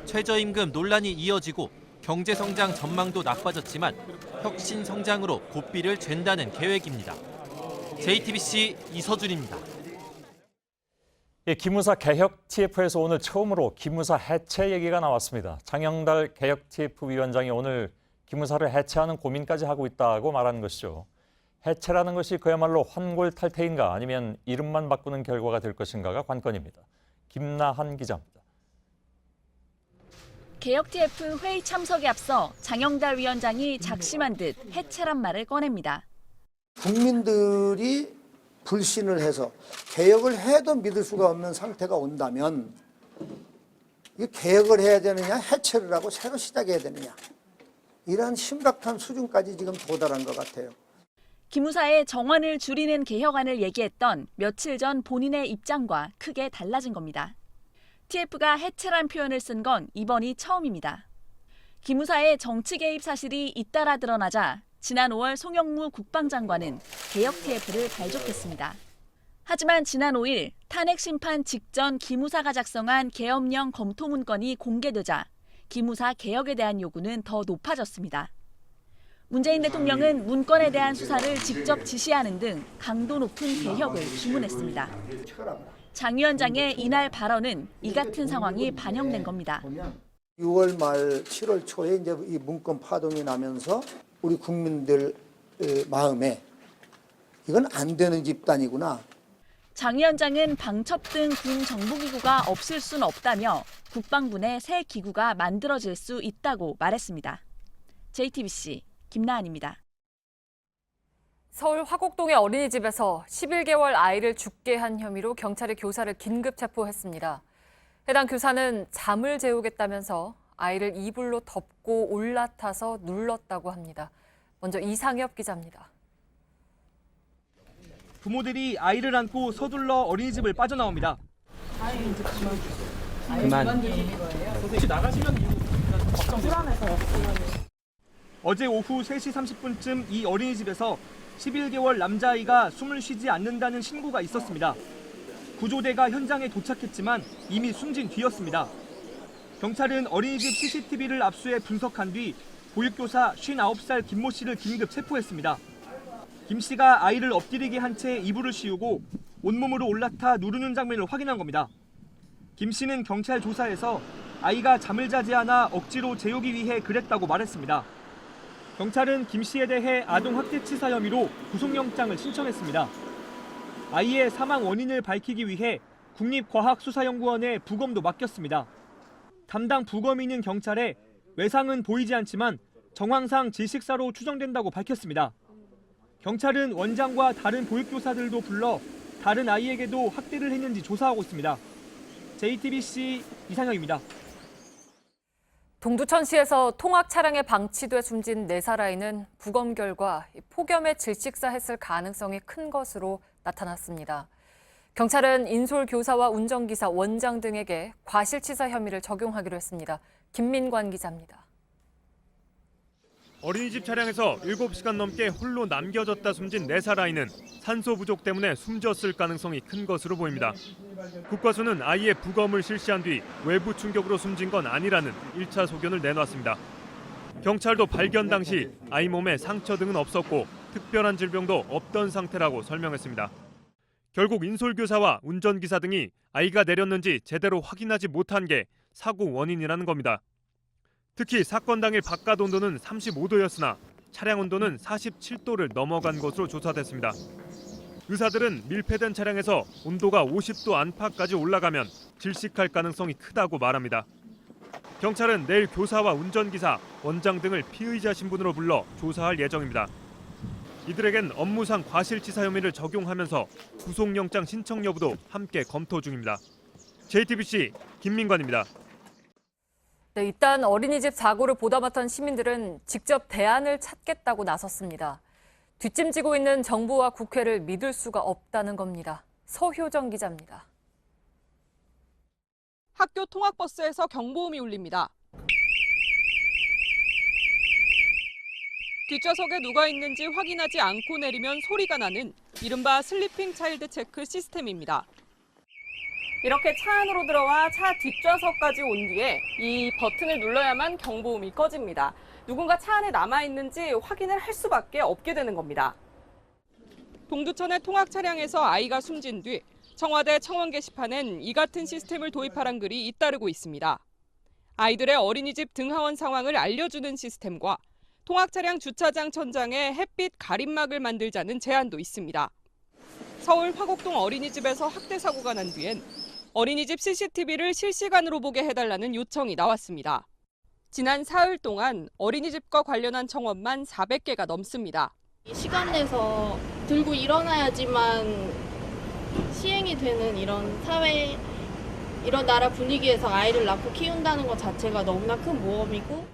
최저임금 논란이 이어지고 경제성장 전망도 나빠졌지만 혁신 성장으로 고삐를 잰다는 계획입니다. JTBC 이서준입니다. 예, 기무사 개혁 TF에서 오늘 처음으로 기무사 해체 얘기가 나왔습니다. 장영달 개혁 TF 위원장이 오늘 기무사를 해체하는 고민까지 하고 있다고 말하는 것이죠. 해체라는 것이 그야말로 환골탈태인가 아니면 이름만 바꾸는 결과가 될 것인가가 관건입니다. 김나한 기자입니다. 개혁 TF 회의 참석에 앞서 장영달 위원장이 작심한 듯 해체란 말을 꺼냅니다. 국민들이 불신을 해서 개혁을 해도 믿을 수가 없는 상태가 온다면 이 개혁을 해야 되느냐 해체를 하고 새로 시작해야 되느냐 이런 심각한 수준까지 지금 도달한 것 같아요. 기무사의 정원을 줄이는 개혁안을 얘기했던 며칠 전 본인의 입장과 크게 달라진 겁니다. TF가 해체란 표현을 쓴 건 이번이 처음입니다. 기무사의 정치 개입 사실이 잇따라 드러나자 지난 5월 송영무 국방장관은 개혁 TF를 발족했습니다. 하지만 지난 5일 탄핵 심판 직전 기무사가 작성한 계엄령 검토 문건이 공개되자 기무사 개혁에 대한 요구는 더 높아졌습니다. 문재인 대통령은 문건에 대한 수사를 직접 지시하는 등 강도 높은 개혁을 주문했습니다. 장 위원장의 이날 발언은 이 같은 상황이 반영된 겁니다. 6월 말 7월 초에 이제 이 문건 파동이 나면서 우리 국민들 마음에 이건 안 되는 집단이구나. 장 위원장은 방첩 등 군 정보기구가 없을 순 없다며 국방부 내 새 기구가 만들어질 수 있다고 말했습니다. JTBC 김나한입니다. 서울 화곡동의 어린이집에서 11개월 아이를 죽게 한 혐의로 경찰이 교사를 긴급 체포했습니다. 해당 교사는 잠을 재우겠다면서 아이를 이불로 덮고 올라타서 눌렀다고 합니다. 먼저 이상엽 기자입니다. 부모들이 아이를 안고 서둘러 어린이집을 빠져나옵니다. 그만. 혹시 나가시면 불안해서요. 어제 오후 3시 30분쯤 이 어린이집에서 11개월 남자아이가 숨을 쉬지 않는다는 신고가 있었습니다. 구조대가 현장에 도착했지만 이미 숨진 뒤였습니다. 경찰은 어린이집 CCTV를 압수해 분석한 뒤 보육교사 59살 김모 씨를 긴급 체포했습니다. 김 씨가 아이를 엎드리게 한 채 이불을 씌우고 온몸으로 올라타 누르는 장면을 확인한 겁니다. 김 씨는 경찰 조사에서 아이가 잠을 자지 않아 억지로 재우기 위해 그랬다고 말했습니다. 경찰은 김 씨에 대해 아동학대치사 혐의로 구속영장을 신청했습니다. 아이의 사망 원인을 밝히기 위해 국립과학수사연구원에 부검도 맡겼습니다. 담당 부검인은 경찰에 외상은 보이지 않지만 정황상 질식사로 추정된다고 밝혔습니다. 경찰은 원장과 다른 보육교사들도 불러 다른 아이에게도 학대를 했는지 조사하고 있습니다. JTBC 이상혁입니다. 동두천시에서 통학 차량에 방치돼 숨진 4살 아이는 부검 결과 폭염에 질식사했을 가능성이 큰 것으로 나타났습니다. 경찰은 인솔 교사와 운전기사, 원장 등에게 과실치사 혐의를 적용하기로 했습니다. 김민관 기자입니다. 어린이집 차량에서 7시간 넘게 홀로 남겨졌다 숨진 4살 아이는 산소 부족 때문에 숨졌을 가능성이 큰 것으로 보입니다. 국과수는 아이의 부검을 실시한 뒤 외부 충격으로 숨진 건 아니라는 1차 소견을 내놨습니다. 경찰도 발견 당시 아이 몸에 상처 등은 없었고 특별한 질병도 없던 상태라고 설명했습니다. 결국 인솔교사와 운전기사 등이 아이가 내렸는지 제대로 확인하지 못한 게 사고 원인이라는 겁니다. 특히 사건 당일 바깥 온도는 35도였으나 차량 온도는 47도를 넘어간 것으로 조사됐습니다. 의사들은 밀폐된 차량에서 온도가 50도 안팎까지 올라가면 질식할 가능성이 크다고 말합니다. 경찰은 내일 교사와 운전기사, 원장 등을 피의자 신분으로 불러 조사할 예정입니다. 이들에겐 업무상 과실치사 혐의를 적용하면서 구속영장 신청 여부도 함께 검토 중입니다. JTBC 김민관입니다. 네, 일단 어린이집 사고를 보다못한 시민들은 직접 대안을 찾겠다고 나섰습니다. 뒷짐지고 있는 정부와 국회를 믿을 수가 없다는 겁니다. 서효정 기자입니다. 학교 통학버스에서 경보음이 울립니다. 뒷좌석에 누가 있는지 확인하지 않고 내리면 소리가 나는 이른바 슬리핑 차일드 체크 시스템입니다. 이렇게 차 안으로 들어와 차 뒷좌석까지 온 뒤에 이 버튼을 눌러야만 경보음이 꺼집니다. 누군가 차 안에 남아있는지 확인을 할 수밖에 없게 되는 겁니다. 동두천의 통학 차량에서 아이가 숨진 뒤 청와대 청원 게시판엔 이 같은 시스템을 도입하란 글이 잇따르고 있습니다. 아이들의 어린이집 등하원 상황을 알려주는 시스템과 통학 차량 주차장 천장에 햇빛 가림막을 만들자는 제안도 있습니다. 서울 화곡동 어린이집에서 학대 사고가 난 뒤엔 어린이집 CCTV를 실시간으로 보게 해달라는 요청이 나왔습니다. 지난 사흘 동안 어린이집과 관련한 청원만 400개가 넘습니다. 시간 내서 들고 일어나야지만 시행이 되는 이런 사회, 이런 나라 분위기에서 아이를 낳고 키운다는 것 자체가 너무나 큰 모험이고,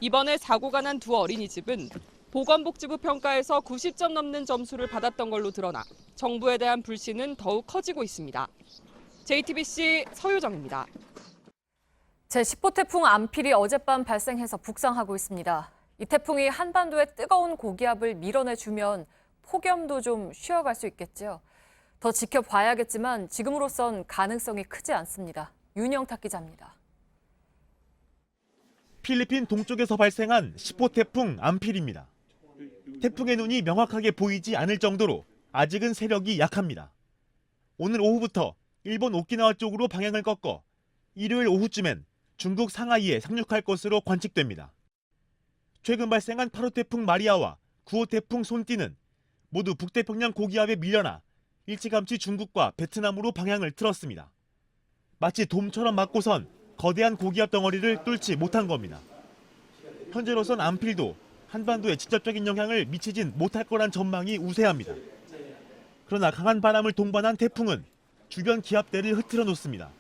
이번에 사고가 난 두 어린이집은 보건복지부 평가에서 90점 넘는 점수를 받았던 걸로 드러나 정부에 대한 불신은 더욱 커지고 있습니다. JTBC 서효정입니다. 제10호 태풍 암필이 어젯밤 발생해서 북상하고 있습니다. 이 태풍이 한반도의 뜨거운 고기압을 밀어내주면 폭염도 좀 쉬어갈 수 있겠죠. 더 지켜봐야겠지만 지금으로선 가능성이 크지 않습니다. 윤영탁 기자입니다. 필리핀 동쪽에서 발생한 10호 태풍 암필입니다. 태풍의 눈이 명확하게 보이지 않을 정도로 아직은 세력이 약합니다. 오늘 오후부터 일본 오키나와 쪽으로 방향을 꺾어 일요일 오후쯤엔 중국 상하이에 상륙할 것으로 관측됩니다. 최근 발생한 8호 태풍 마리아와 9호 태풍 손띠는 모두 북태평양 고기압에 밀려나 일찌감치 중국과 베트남으로 방향을 틀었습니다. 마치 돔처럼 막고선 거대한 고기압 덩어리를 뚫지 못한 겁니다. 현재로선 암필도 한반도에 직접적인 영향을 미치진 못할 거란 전망이 우세합니다. 그러나 강한 바람을 동반한 태풍은 주변 기압대를 흐트러 놓습니다.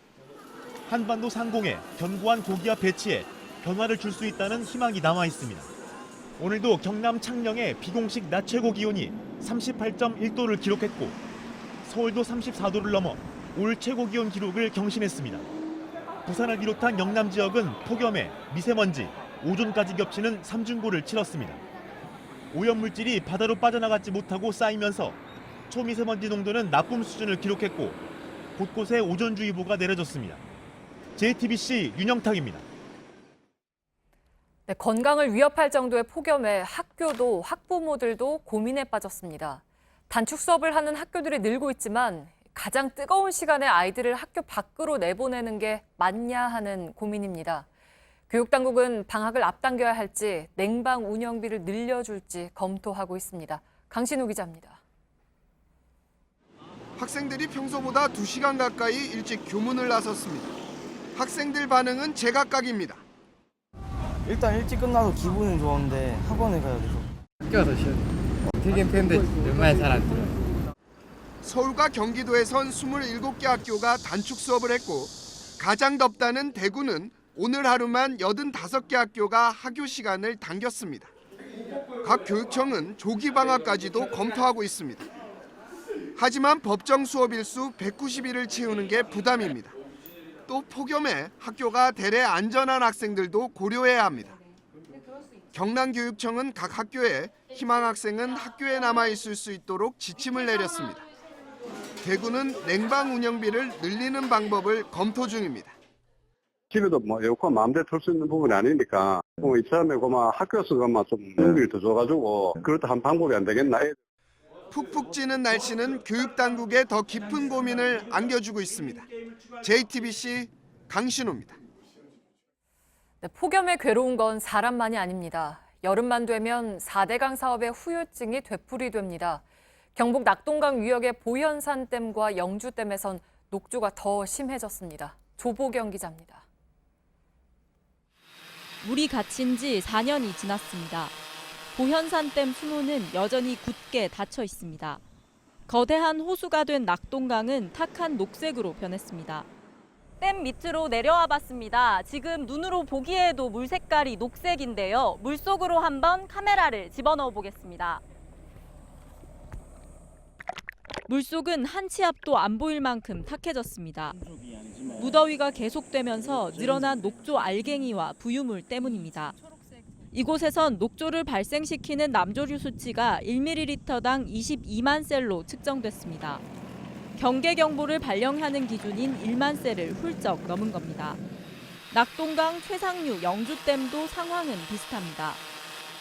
한반도 상공에 견고한 고기압 배치에 변화를 줄 수 있다는 희망이 남아 있습니다. 오늘도 경남 창녕의 비공식 낮 최고 기온이 38.1도를 기록했고 서울도 34도를 넘어 올 최고 기온 기록을 경신했습니다. 부산을 비롯한 영남 지역은 폭염에 미세먼지, 오존까지 겹치는 삼중고를 치렀습니다. 오염물질이 바다로 빠져나가지 못하고 쌓이면서 초미세먼지 농도는 나쁨 수준을 기록했고 곳곳에 오존주의보가 내려졌습니다. JTBC 윤영탁입니다. 네, 건강을 위협할 정도의 폭염에 학교도 학부모들도 고민에 빠졌습니다. 단축 수업을 하는 학교들이 늘고 있지만 가장 뜨거운 시간에 아이들을 학교 밖으로 내보내는 게 맞냐 하는 고민입니다. 교육당국은 방학을 앞당겨야 할지 냉방 운영비를 늘려줄지 검토하고 있습니다. 강신우 기자입니다. 학생들이 평소보다 2시간 가까이 일찍 교문을 나섰습니다. 학생들 반응은 제각각입니다. 일단 일찍 끝나서 기분은 좋은데 학원에 가야 돼서. 학교가 더 시원해. 되긴 편한데 얼마나 잘 안 들어요. 서울과 경기도에선 27개 학교가 단축 수업을 했고 가장 덥다는 대구는 오늘 하루만 85개 학교가 학교 시간을 당겼습니다. 각 교육청은 조기 방학까지도 검토하고 있습니다. 하지만 법정 수업 일수 190일을 채우는 게 부담입니다. 또 폭염에 학교가 대래 안전한 학생들도 고려해야 합니다. 경남교육청은 각 학교에 희망 학생은 학교에 남아 있을 수 있도록 지침을 내렸습니다. 대구는 냉방 운영비를 늘리는 방법을 검토 중입니다. 집에도 뭐 에어컨 마음대로 틀 수 있는 부분이 아니니까 이참에 학교에서 좀 연비를 더 줘가지고 그것도 한 방법이 안 되겠나. 푹푹 찌는 날씨는 교육당국에 더 깊은 고민을 안겨주고 있습니다. JTBC 강신호입니다. 네, 폭염에 괴로운 건 사람만이 아닙니다. 여름만 되면 4대강 사업의 후유증이 되풀이됩니다. 경북 낙동강 위역의 보현산댐과 영주댐에선 녹조가 더 심해졌습니다. 조보경 기자입니다. 물이 갇힌 지 4년이 지났습니다. 보현산댐 수문은 여전히 굳게 닫혀 있습니다. 거대한 호수가 된 낙동강은 탁한 녹색으로 변했습니다. 댐 밑으로 내려와 봤습니다. 지금 눈으로 보기에도 물 색깔이 녹색인데요. 물속으로 한번 카메라를 집어넣어 보겠습니다. 물속은 한 치 앞도 안 보일 만큼 탁해졌습니다. 무더위가 계속되면서 늘어난 녹조 알갱이와 부유물 때문입니다. 이곳에선 녹조를 발생시키는 남조류 수치가 1ml당 22만 셀로 측정됐습니다. 경계경보를 발령하는 기준인 1만 셀을 훌쩍 넘은 겁니다. 낙동강 최상류 영주댐도 상황은 비슷합니다.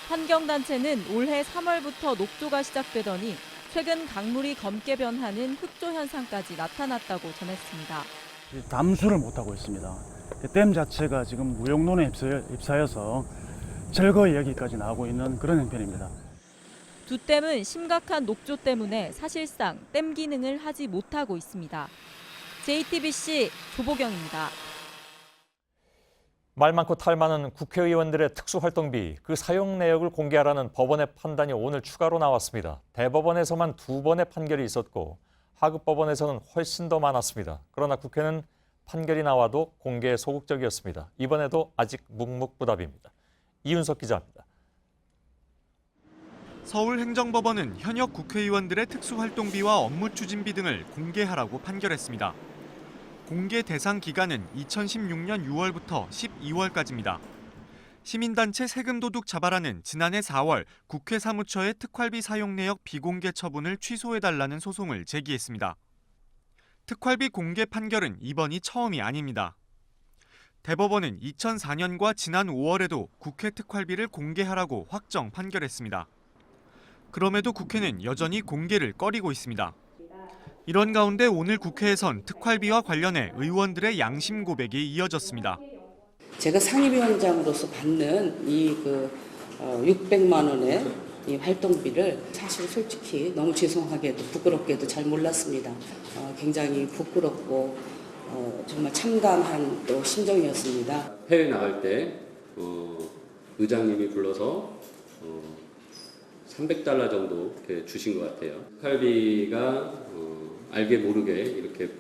환경단체는 올해 3월부터 녹조가 시작되더니 최근 강물이 검게 변하는 흑조 현상까지 나타났다고 전했습니다. 담수를 못하고 있습니다. 댐 자체가 지금 무용론에 휩싸여서 철거 이야기까지 나오고 있는 그런 형편입니다. 두 댐은 심각한 녹조 때문에 사실상 댐 기능을 하지 못하고 있습니다. JTBC 조보경입니다. 말 많고 탈 많은 국회의원들의 특수활동비, 그 사용 내역을 공개하라는 법원의 판단이 오늘 추가로 나왔습니다. 대법원에서만 2번의 판결이 있었고 하급법원에서는 훨씬 더 많았습니다. 그러나 국회는 판결이 나와도 공개에 소극적이었습니다. 이번에도 아직 묵묵부답입니다. 이윤석 기자입니다. 서울행정법원은 현역 국회의원들의 특수활동비와 업무추진비 등을 공개하라고 판결했습니다. 공개 대상 기간은 2016년 6월부터 12월까지입니다. 시민단체 세금도둑 잡아라는 지난해 4월 국회 사무처의 특활비 사용 내역 비공개 처분을 취소해달라는 소송을 제기했습니다. 특활비 공개 판결은 이번이 처음이 아닙니다. 대법원은 2004년과 지난 5월에도 국회 특활비를 공개하라고 확정 판결했습니다. 그럼에도 국회는 여전히 공개를 꺼리고 있습니다. 이런 가운데 오늘 국회에선 특활비와 관련해 의원들의 양심 고백이 이어졌습니다. 제가 상임위원장으로서 받는 이 600만 원의 이 활동비를 사실 솔직히 너무 죄송하게도 부끄럽게도 잘 몰랐습니다. 굉장히 부끄럽고 정말 참담한 또 심정이었습니다. 해외 나갈 때 의장님이 불러서 300달러 정도 이렇게 주신 것 같아요. 특활비가 알게 모르게 이렇게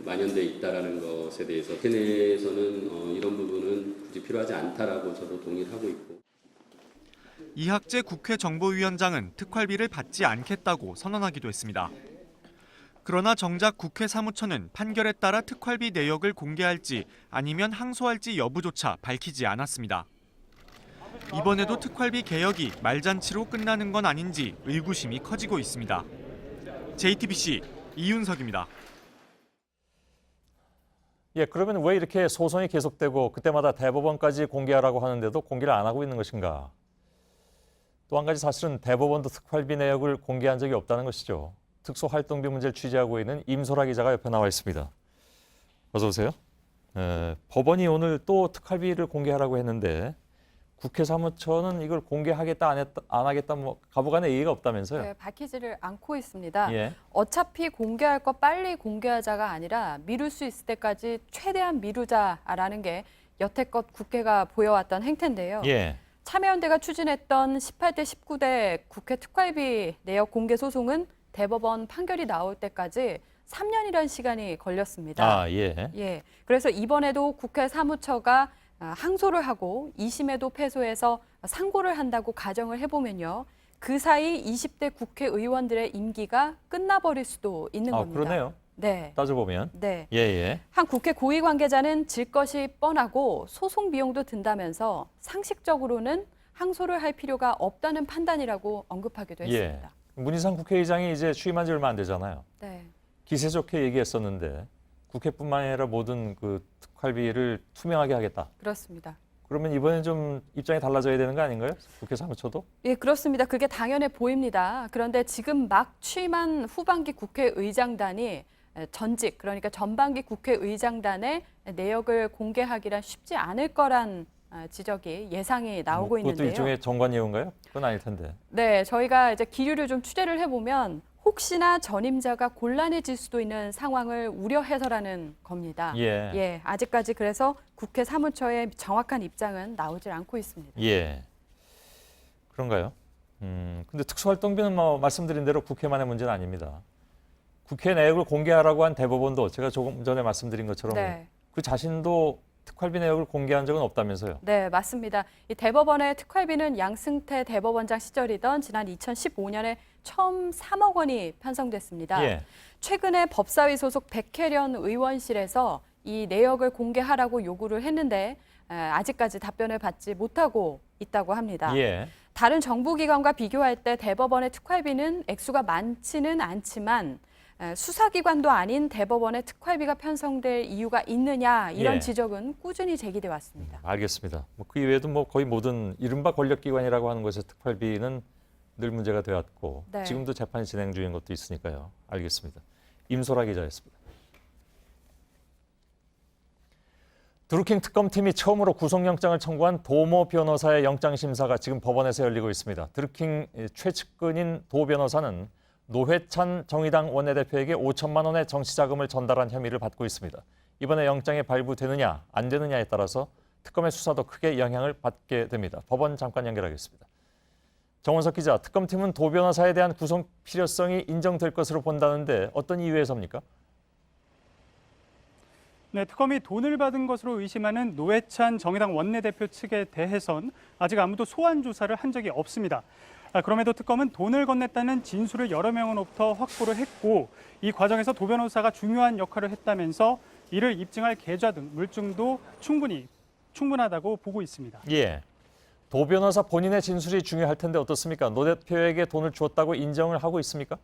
만연돼 있다라는 것에 대해서 국회내에서는 이런 부분은 굳이 필요하지 않다라고 저도 동의를 하고 있고. 이학재 국회 정보위원장은 특활비를 받지 않겠다고 선언하기도 했습니다. 그러나 정작 국회 사무처는 판결에 따라 특활비 내역을 공개할지 아니면 항소할지 여부조차 밝히지 않았습니다. 이번에도 특활비 개혁이 말잔치로 끝나는 건 아닌지 의구심이 커지고 있습니다. JTBC 이윤석입니다. 예, 그러면 왜 이렇게 소송이 계속되고 그때마다 대법원까지 공개하라고 하는데도 공개를 안 하고 있는 것인가? 또 한 가지 사실은 대법원도 특활비 내역을 공개한 적이 없다는 것이죠. 특수활동비 문제를 취재하고 있는 임소라 기자가 옆에 나와 있습니다. 어서 오세요. 법원이 오늘 또 특활비를 공개하라고 했는데 국회 사무처는 이걸 공개하겠다 안 하겠다 가부간의 얘기가 없다면서요? 네, 밝히지를 않고 있습니다. 예. 어차피 공개할 거 빨리 공개하자가 아니라 미룰 수 있을 때까지 최대한 미루자라는 게 여태껏 국회가 보여왔던 행태인데요. 예. 참여연대가 추진했던 18대 19대 국회 특활비 내역 공개 소송은 대법원 판결이 나올 때까지 3년이라는 시간이 걸렸습니다. 아, 예. 예. 그래서 이번에도 국회 사무처가 항소를 하고 2심에도 패소해서 상고를 한다고 가정을 해보면요. 그 사이 20대 국회의원들의 임기가 끝나버릴 수도 있는 겁니다. 그러네요. 네. 따져보면. 네. 예. 한 국회 고위 관계자는 질 것이 뻔하고 소송 비용도 든다면서 상식적으로는 항소를 할 필요가 없다는 판단이라고 언급하기도 했습니다. 문희상 국회의장이 이제 취임한 지 얼마 안 되잖아요. 네. 기세 좋게 얘기했었는데 국회뿐만 아니라 모든 그 특활비를 투명하게 하겠다. 그렇습니다. 그러면 이번엔 좀 입장이 달라져야 되는 거 아닌가요? 국회 사무처도? 예, 그렇습니다. 그게 당연해 보입니다. 그런데 지금 막 취임한 후반기 국회의장단이 전직, 그러니까 전반기 국회의장단의 내역을 공개하기란 쉽지 않을 거란 지적이 예상이 나오고 있는데요. 그것도 일종의 정관 예우인가요? 그건 아닐 텐데. 네, 저희가 이제 기류를 좀 취재를 해보면 혹시나 전임자가 곤란해질 수도 있는 상황을 우려해서라는 겁니다. 예. 아직까지 그래서 국회 사무처의 정확한 입장은 나오질 않고 있습니다. 예. 그런가요? 근데 특수활동비는 뭐 말씀드린 대로 국회만의 문제는 아닙니다. 국회 내역을 공개하라고 한 대법원도 제가 조금 전에 말씀드린 것처럼 네. 그 자신도 특활비 내역을 공개한 적은 없다면서요? 네, 맞습니다. 이 대법원의 특활비는 양승태 대법원장 시절이던 지난 2015년에 처음 3억 원이 편성됐습니다. 최근에 법사위 소속 백혜련 의원실에서 이 내역을 공개하라고 요구를 했는데 아직까지 답변을 받지 못하고 있다고 합니다. 다른 정부기관과 비교할 때 대법원의 특활비는 액수가 많지는 않지만 수사기관도 아닌 대법원의 특활비가 편성될 이유가 있느냐 이런 지적은 꾸준히 제기돼 왔습니다. 알겠습니다. 그 이외에도 뭐 거의 모든 이른바 권력기관이라고 하는 것의 특활비는 늘 문제가 되었고 지금도 재판이 진행 중인 것도 있으니까요. 알겠습니다. 임소라 기자였습니다. 드루킹 특검팀이 처음으로 구속영장을 청구한 도모 변호사의 영장심사가 지금 법원에서 열리고 있습니다. 드루킹 최측근인 도 변호사는 노회찬 정의당 원내대표에게 5천만 원의 정치자금을 전달한 혐의를 받고 있습니다. 이번에 영장이 발부되느냐 안 되느냐에 따라서 특검의 수사도 크게 영향을 받게 됩니다. 법원 잠깐 연결하겠습니다. 정원석 기자, 특검팀은 도 변호사에 대한 구속 필요성이 인정될 것으로 본다는데 어떤 이유에서입니까? 네, 특검이 돈을 받은 것으로 의심하는 노회찬 정의당 원내대표 측에 대해선 아직 아무도 소환 조사를 한 적이 없습니다. 그럼에도 특검은 돈을 건넸다는 진술을 여러 명으로부터 확보를 했고 이 과정에서 도 변호사가 중요한 역할을 했다면서 이를 입증할 계좌 등 물증도 충분하다고 보고 있습니다. 도 변호사 본인의 진술이 중요할 텐데 어떻습니까? 노 대표에게 돈을 주었다고 인정을 하고 있습니까?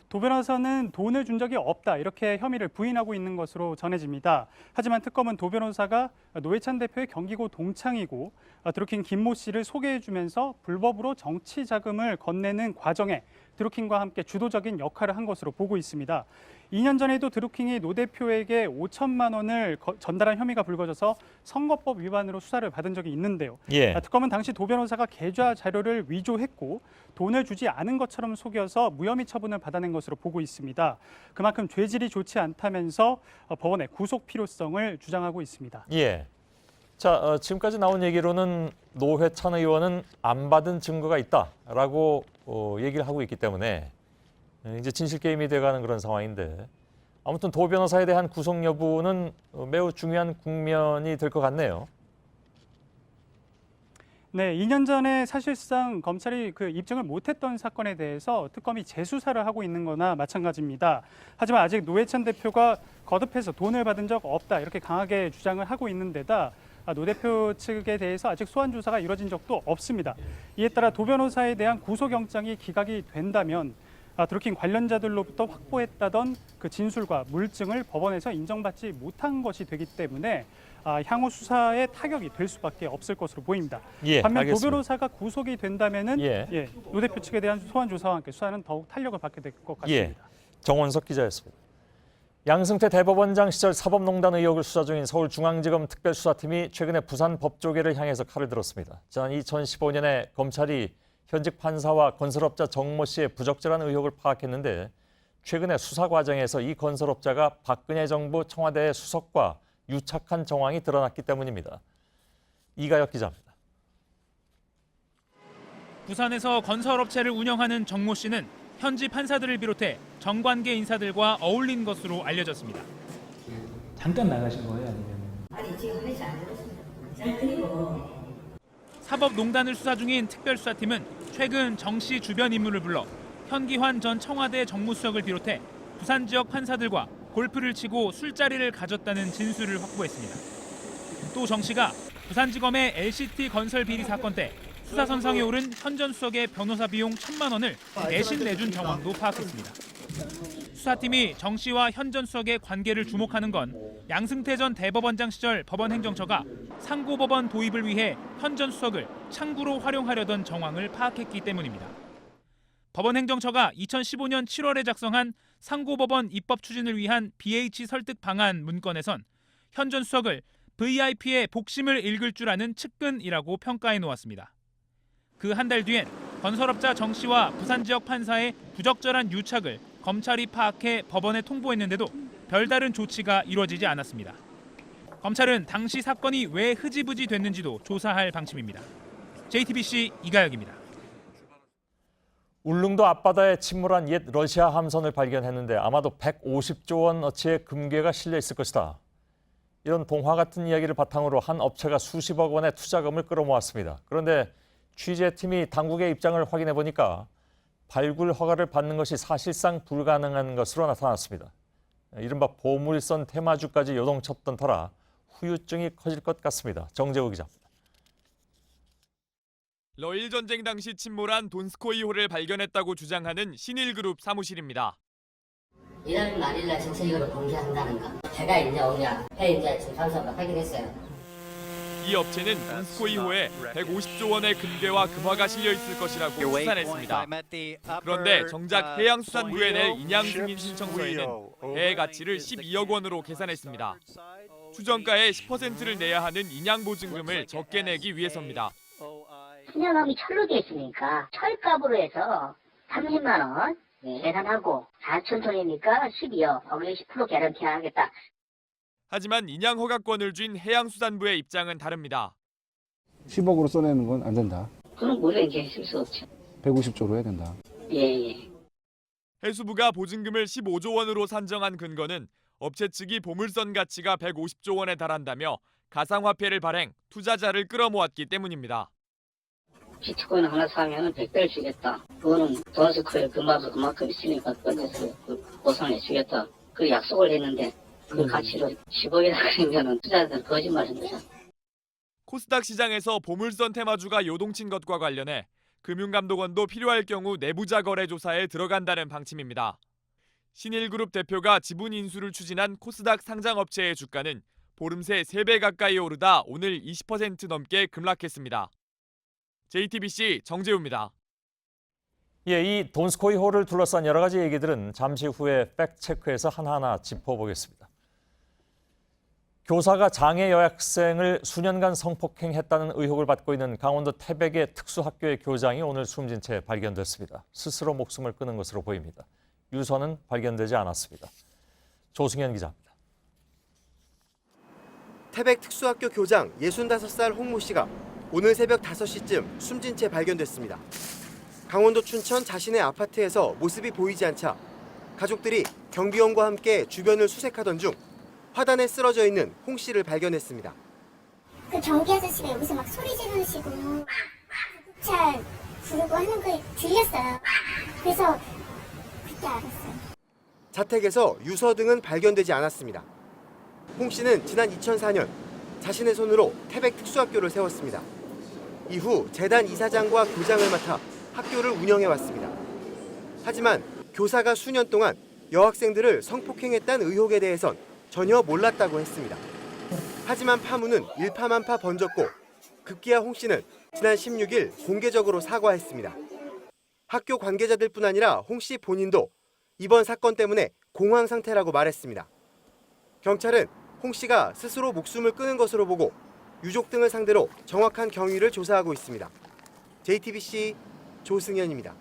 도 변호사는 돈을 준 적이 없다 이렇게 혐의를 부인하고 있는 것으로 전해집니다. 하지만 특검은 도 변호사가 노회찬 대표의 경기고 동창이고 드루킹 김모 씨를 소개해주면서 불법으로 정치 자금을 건네는 과정에 드루킹과 함께 주도적인 역할을 한 것으로 보고 있습니다. 2년 전에도 드루킹이 노 대표에게 5천만 원을 전달한 혐의가 불거져서 선거법 위반으로 수사를 받은 적이 있는데요. 특검은 당시 도 변호사가 계좌 자료를 위조했고 돈을 주지 않은 것처럼 속여서 무혐의 처분을 받아낸 것으로 보고 있습니다. 그만큼 죄질이 좋지 않다면서 법원의 구속 필요성을 주장하고 있습니다. 자, 지금까지 나온 얘기로는 노회찬 의원은 안 받은 증거가 있다라고 얘기를 하고 있기 때문에 이제 진실 게임이 돼가는 그런 상황인데 아무튼 도 변호사에 대한 구속 여부는 매우 중요한 국면이 될 것 같네요. 네, 2년 전에 사실상 검찰이 입증을 못했던 사건에 대해서 특검이 재수사를 하고 있는 거나 마찬가지입니다. 하지만 아직 노회찬 대표가 거듭해서 돈을 받은 적 없다 이렇게 강하게 주장을 하고 있는 데다 노 대표 측에 대해서 아직 소환 조사가 이루어진 적도 없습니다. 이에 따라 도 변호사에 대한 구속영장이 기각이 된다면 드루킹 관련자들로부터 확보했다던 그 진술과 물증을 법원에서 인정받지 못한 것이 되기 때문에 향후 수사에 타격이 될 수밖에 없을 것으로 보입니다. 반면 알겠습니다. 도 변호사가 구속이 된다면은 노 대표 측에 대한 소환 조사와 함께 수사는 더욱 탄력을 받게 될 것 같습니다. 정원석 기자였습니다. 양승태 대법원장 시절 사법농단 의혹을 수사 중인 서울중앙지검 특별수사팀이 최근에 부산 법조계를 향해서 칼을 들었습니다. 지난 2015년에 검찰이 현직 판사와 건설업자 정모 씨의 부적절한 의혹을 파악했는데 최근에 수사 과정에서 이 건설업자가 박근혜 정부 청와대 수석과 유착한 정황이 드러났기 때문입니다. 이가혁 기자입니다. 부산에서 건설업체를 운영하는 정모 씨는 현지 판사들을 비롯해 정관계 인사들과 어울린 것으로 알려졌습니다. 잠깐 나가신 거예요? 아니면? 사법농단을 수사 중인 특별수사팀은 최근 정 씨 주변 인물을 불러 현기환 전 청와대 정무수석을 비롯해 부산 지역 판사들과 골프를 치고 술자리를 가졌다는 진술을 확보했습니다. 또 정 씨가 부산지검의 LCT 건설 비리 사건 때 수사선상에 오른 현 전 수석의 변호사 비용 1,000만 원을 대신 내준 정황도 파악했습니다. 수사팀이 정 씨와 현 전 수석의 관계를 주목하는 건 양승태 전 대법원장 시절 법원행정처가 상고법원 도입을 위해 현 전 수석을 창구로 활용하려던 정황을 파악했기 때문입니다. 법원행정처가 2015년 7월에 작성한 상고법원 입법 추진을 위한 BH 설득 방안 문건에선 현 전 수석을 VIP의 복심을 읽을 줄 아는 측근이라고 평가해 놓았습니다. 그 한 달 뒤엔 건설업자 정 씨와 부산 지역 판사의 부적절한 유착을 검찰이 파악해 법원에 통보했는데도 별다른 조치가 이루어지지 않았습니다. 검찰은 당시 사건이 왜 흐지부지 됐는지도 조사할 방침입니다. JTBC 이가혁입니다. 울릉도 앞바다에 침몰한 옛 러시아 함선을 발견했는데 아마도 150조 원어치의 금괴가 실려 있을 것이다. 이런 동화 같은 이야기를 바탕으로 한 업체가 수십억 원의 투자금을 끌어모았습니다. 그런데 취재팀이 당국의 입장을 확인해 보니까 발굴 허가를 받는 것이 사실상 불가능한 것으로 나타났습니다. 이른바 보물선 테마주까지 요동쳤던 터라 후유증이 커질 것 같습니다. 정재우 기자입니다. 러일 전쟁 당시 침몰한 돈스코이호를 발견했다고 주장하는 신일그룹 사무실입니다. 이런 말일날 전체적으로 공개한다는 거. 제가 이제 오냐 해 이제 지금 감사가 확인했어요. 이 업체는 돈스코이호에 150조 원의 금괴와 금화가 실려 있을 것이라고 추산했습니다. 그런데 정작 해양수산부에 낼 인양 승인 신청서에는 배의 가치를 12억 원으로 계산했습니다. 추정가의 10%를 내야 하는 인양 보증금을 적게 내기 위해서입니다. 수년함이 철로 되어 있으니까 철값으로 해서 30만 원 계산하고 4,000톤이니까 12억, 거기에 10% 개런티 하겠다. 하지만 인양 허가권을 쥔 해양수산부의 입장은 다릅니다. 10억으로 써내는 건 안 된다. 그럼 우리가 이제 쓸 수 없죠. 150조로 해야 된다. 예. 해수부가 보증금을 15조 원으로 산정한 근거는 업체 측이 보물선 가치가 150조 원에 달한다며 가상화폐를 발행, 투자자를 끌어모았기 때문입니다. 비트코인 하나 사면 100배를 주겠다. 그거는 돈스코에 금화도 그만큼 있으니까 꺼내서 보상해 주겠다. 그 약속을 했는데 그 가치로 10억이나 그러면 투자자들 거짓말인 거죠. 코스닥 시장에서 보물선 테마주가 요동친 것과 관련해 금융감독원도 필요할 경우 내부자 거래 조사에 들어간다는 방침입니다. 신일그룹 대표가 지분 인수를 추진한 코스닥 상장업체의 주가는 보름 새 3배 가까이 오르다 오늘 20% 넘게 급락했습니다. JTBC 정재우입니다. 예, 이 돈스코이호를 둘러싼 여러 가지 얘기들은 잠시 후에 팩트체크에서 하나하나 짚어보겠습니다. 교사가 장애 여학생을 수년간 성폭행했다는 의혹을 받고 있는 강원도 태백의 특수학교의 교장이 오늘 숨진 채 발견됐습니다. 스스로 목숨을 끊은 것으로 보입니다. 유서는 발견되지 않았습니다. 조승현 기자입니다. 태백 특수학교 교장 65살 홍모 씨가 오늘 새벽 5시쯤 숨진 채 발견됐습니다. 강원도 춘천 자신의 아파트에서 모습이 보이지 않자 가족들이 경비원과 함께 주변을 수색하던 중 화단에 쓰러져 있는 홍 씨를 발견했습니다. 그 경비 아저씨가 여기서 막 소리 지르시고 경찰 부르고 하는 거 들렸어요. 그래서 그때 알았어요. 자택에서 유서 등은 발견되지 않았습니다. 홍 씨는 지난 2004년 자신의 손으로 태백 특수학교를 세웠습니다. 이후 재단 이사장과 교장을 맡아 학교를 운영해왔습니다. 하지만 교사가 수년 동안 여학생들을 성폭행했다는 의혹에 대해선 전혀 몰랐다고 했습니다. 하지만 파문은 일파만파 번졌고 급기야 홍 씨는 지난 16일 공개적으로 사과했습니다. 학교 관계자들뿐 아니라 홍 씨 본인도 이번 사건 때문에 공황 상태라고 말했습니다. 경찰은 홍 씨가 스스로 목숨을 끊은 것으로 보고 유족 등을 상대로 정확한 경위를 조사하고 있습니다. JTBC 조승현입니다.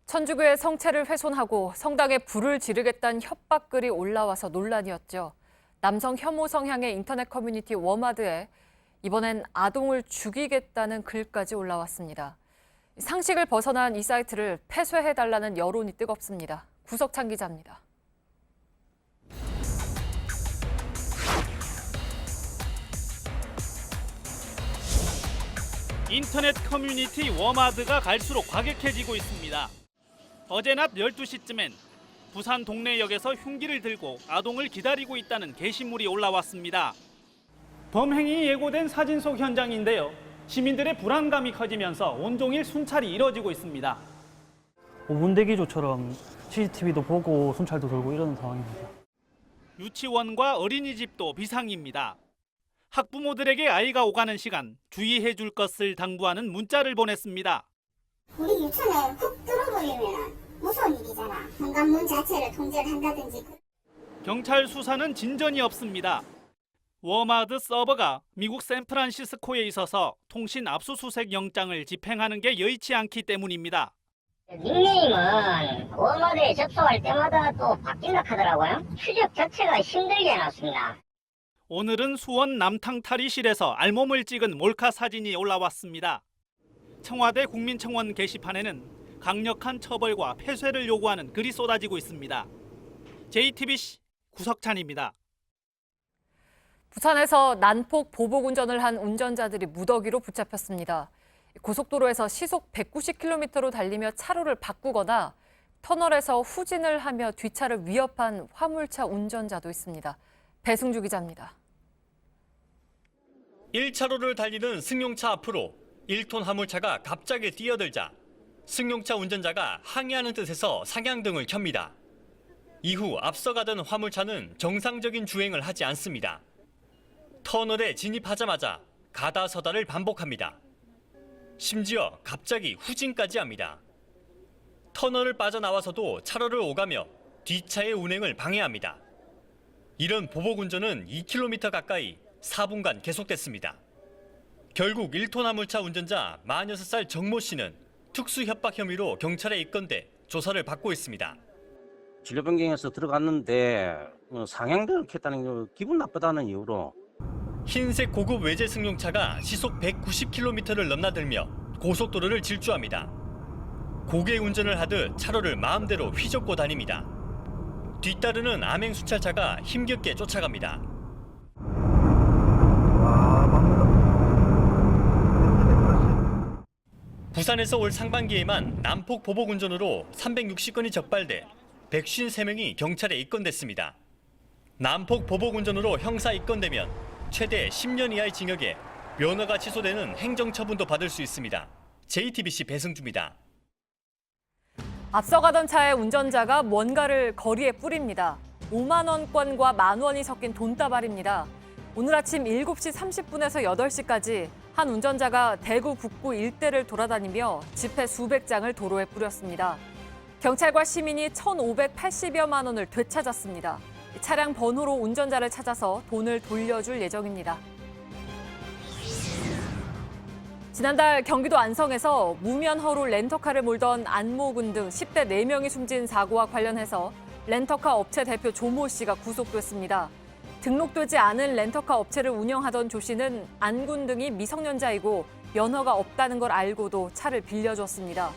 천주교의 성체를 훼손하고 성당에 불을 지르겠다는 협박글이 올라와서 논란이었죠. 남성 혐오 성향의 인터넷 커뮤니티 워마드에 이번엔 아동을 죽이겠다는 글까지 올라왔습니다. 상식을 벗어난 이 사이트를 폐쇄해달라는 여론이 뜨겁습니다. 구석찬 기자입니다. 인터넷 커뮤니티 워마드가 갈수록 과격해지고 있습니다. 어제 낮 12시쯤엔 부산 동래역에서 흉기를 들고 아동을 기다리고 있다는 게시물이 올라왔습니다. 범행이 예고된 사진 속 현장인데요. 시민들의 불안감이 커지면서 온종일 순찰이 이뤄지고 있습니다. 5분 대기조처럼 CCTV도 보고 순찰도 돌고 이러는 상황입니다. 유치원과 어린이집도 비상입니다. 학부모들에게 아이가 오가는 시간 주의해 줄 것을 당부하는 문자를 보냈습니다. 우리 유치원에 훅 뚫어버리면 무서운 일이잖아. 현관문 자체를 통제를 한다든지. 경찰 수사는 진전이 없습니다. 워마드 서버가 미국 샌프란시스코에 있어서 통신 압수수색 영장을 집행하는 게 여의치 않기 때문입니다. 닉네임은 워마드에 접속할 때마다 또 바뀐다 하더라고요. 추적 자체가 힘들게 해놨습니다. 오늘은 수원 남탕 탈의실에서 알몸을 찍은 몰카 사진이 올라왔습니다. 청와대 국민청원 게시판에는 강력한 처벌과 폐쇄를 요구하는 글이 쏟아지고 있습니다. JTBC 구석찬입니다. 부산에서 난폭 보복 운전을 한 운전자들이 무더기로 붙잡혔습니다. 고속도로에서 시속 190km로 달리며 차로를 바꾸거나 터널에서 후진을 하며 뒷차를 위협한 화물차 운전자도 있습니다. 배승주 기자입니다. 1차로를 달리는 승용차 앞으로 1톤 화물차가 갑자기 뛰어들자 승용차 운전자가 항의하는 뜻에서 상향등을 켭니다. 이후 앞서가던 화물차는 정상적인 주행을 하지 않습니다. 터널에 진입하자마자 가다 서다를 반복합니다. 심지어 갑자기 후진까지 합니다. 터널을 빠져나와서도 차로를 오가며 뒷차의 운행을 방해합니다. 이런 보복 운전은 2km 가까이 4분간 계속됐습니다. 결국 1톤 화물차 운전자 46살 정모 씨는 특수협박 혐의로 경찰에 입건돼 조사를 받고 있습니다. 진로 변경해서 들어갔는데 상향등을 켰다는 게 기분 나쁘다는 이유로 흰색 고급 외제 승용차가 시속 190km를 넘나들며 고속도로를 질주합니다. 고개 운전을 하듯 차로를 마음대로 휘젓고 다닙니다. 뒤따르는 암행 순찰차가 힘겹게 쫓아갑니다. 부산에서 올 상반기에만 난폭 보복 운전으로 360건이 적발돼 153명이 경찰에 입건됐습니다. 난폭 보복 운전으로 형사 입건되면 최대 10년 이하의 징역에 면허가 취소되는 행정처분도 받을 수 있습니다. JTBC 배승주입니다. 앞서가던 차의 운전자가 뭔가를 거리에 뿌립니다. 5만 원권과 10,000원이 섞인 돈다발입니다. 오늘 아침 7시 30분에서 8시까지 한 운전자가 대구 북구 일대를 돌아다니며 지폐 수백 장을 도로에 뿌렸습니다. 경찰과 시민이 1,580여만 원을 되찾았습니다. 차량 번호로 운전자를 찾아서 돈을 돌려줄 예정입니다. 지난달 경기도 안성에서 무면허로 렌터카를 몰던 안모군 등 10대 4명이 숨진 사고와 관련해서 렌터카 업체 대표 조모 씨가 구속됐습니다. 등록되지 않은 렌터카 업체를 운영하던 조 씨는 안군 등이 미성년자이고 면허가 없다는 걸 알고도 차를 빌려줬습니다.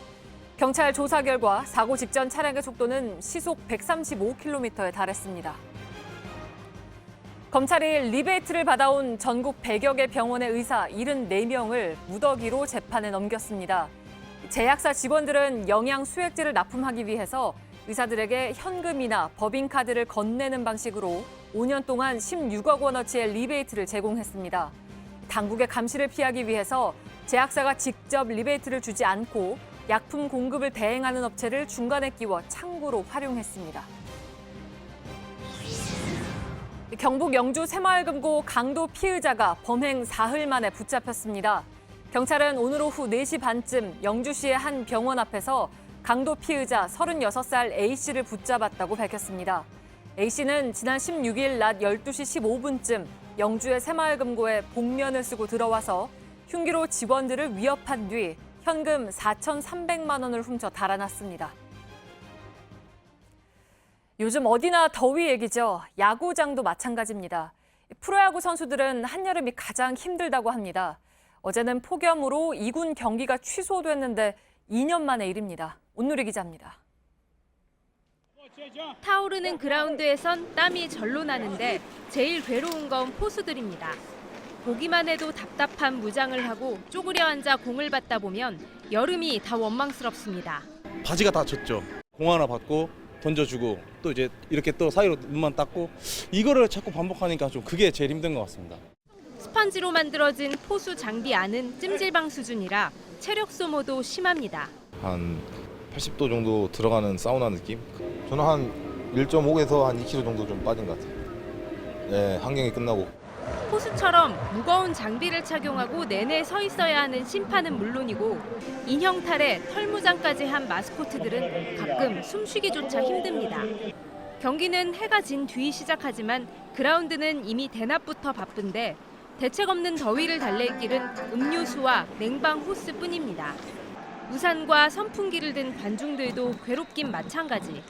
경찰 조사 결과 사고 직전 차량의 속도는 시속 135km에 달했습니다. 검찰이 리베이트를 받아온 전국 100여 개 병원의 의사 74명을 무더기로 재판에 넘겼습니다. 제약사 직원들은 영양 수액제를 납품하기 위해서 의사들에게 현금이나 법인카드를 건네는 방식으로 5년 동안 16억 원어치의 리베이트를 제공했습니다. 당국의 감시를 피하기 위해서 제약사가 직접 리베이트를 주지 않고 약품 공급을 대행하는 업체를 중간에 끼워 창구로 활용했습니다. 경북 영주 새마을금고 강도 피의자가 범행 사흘 만에 붙잡혔습니다. 경찰은 오늘 오후 4시 반쯤 영주시의 한 병원 앞에서 강도 피의자 36살 A씨를 붙잡았다고 밝혔습니다. A씨는 지난 16일 낮 12시 15분쯤 영주의 새마을금고에 복면을 쓰고 들어와서 흉기로 직원들을 위협한 뒤 현금 4,300만 원을 훔쳐 달아났습니다. 요즘 어디나 더위 얘기죠. 야구장도 마찬가지입니다. 프로야구 선수들은 한여름이 가장 힘들다고 합니다. 어제는 폭염으로 2군 경기가 취소됐는데 2년 만의 일입니다. 온누리 기자입니다. 타오르는 그라운드에선 땀이 절로 나는데 제일 괴로운 건 포수들입니다. 보기만 해도 답답한 무장을 하고 쪼그려 앉아 공을 받다 보면 여름이 다 원망스럽습니다. 바지가 다 젖죠. 공 하나 받고 던져주고 또 이제 이렇게 또 사이로 눈만 닦고 이거를 자꾸 반복하니까 좀 그게 제일 힘든 것 같습니다. 스펀지로 만들어진 포수 장비 안은 찜질방 수준이라 체력 소모도 심합니다. 한 80도 정도 들어가는 사우나 느낌? 저는 한 1.5에서 한 2kg 정도 좀 빠진 것 같아요. 네, 한 경기 끝나고. 포수처럼 무거운 장비를 착용하고 내내 서 있어야 하는 심판은 물론이고 인형 탈에 털무장까지 한 마스코트들은 가끔 숨쉬기조차 힘듭니다. 경기는 해가 진 뒤 시작하지만 그라운드는 이미 대낮부터 바쁜데 대책 없는 더위를 달랠 길은 음료수와 냉방 호스뿐입니다. 우산과 선풍기를 든 관중들도 괴롭긴 마찬가지.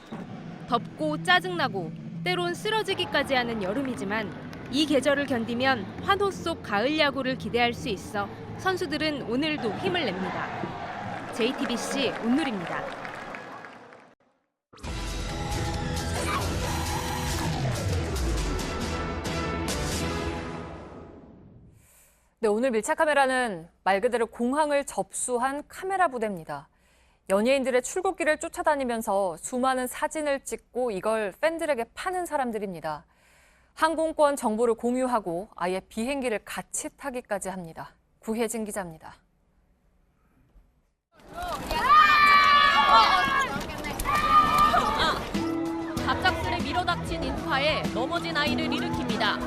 덥고 짜증나고 때론 쓰러지기까지 하는 여름이지만 이 계절을 견디면 환호 속 가을 야구를 기대할 수 있어 선수들은 오늘도 힘을 냅니다. JTBC 온누리입니다. 네, 오늘 밀착 카메라는 말 그대로 공항을 접수한 카메라 부대입니다. 연예인들의 출국길을 쫓아다니면서 수많은 사진을 찍고 이걸 팬들에게 파는 사람들입니다. 항공권 정보를 공유하고 아예 비행기를 같이 타기까지 합니다. 구혜진 기자입니다. 갑작스레 밀어닥친 인파에 넘어진 아이를 일으킵니다.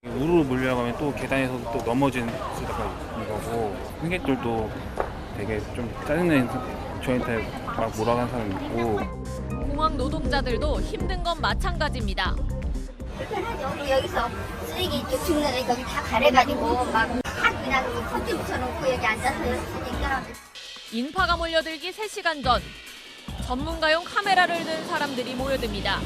우르르 몰려가면 또 계단에서 또 넘어지는 수가 있는 거고 승객들도 되게 좀 짜증내는 저희한테 막 몰아가는 사람이 있고 공항 노동자들도 힘든 건 마찬가지입니다. 여기서 쓰레기 쪽 중간에 거기 다 가려가지고 막 그냥 커피 붙여놓고 여기 앉아서 쓰니까 인파가 몰려들기 3시간 전 전문가용 카메라를 든 사람들이 모여듭니다.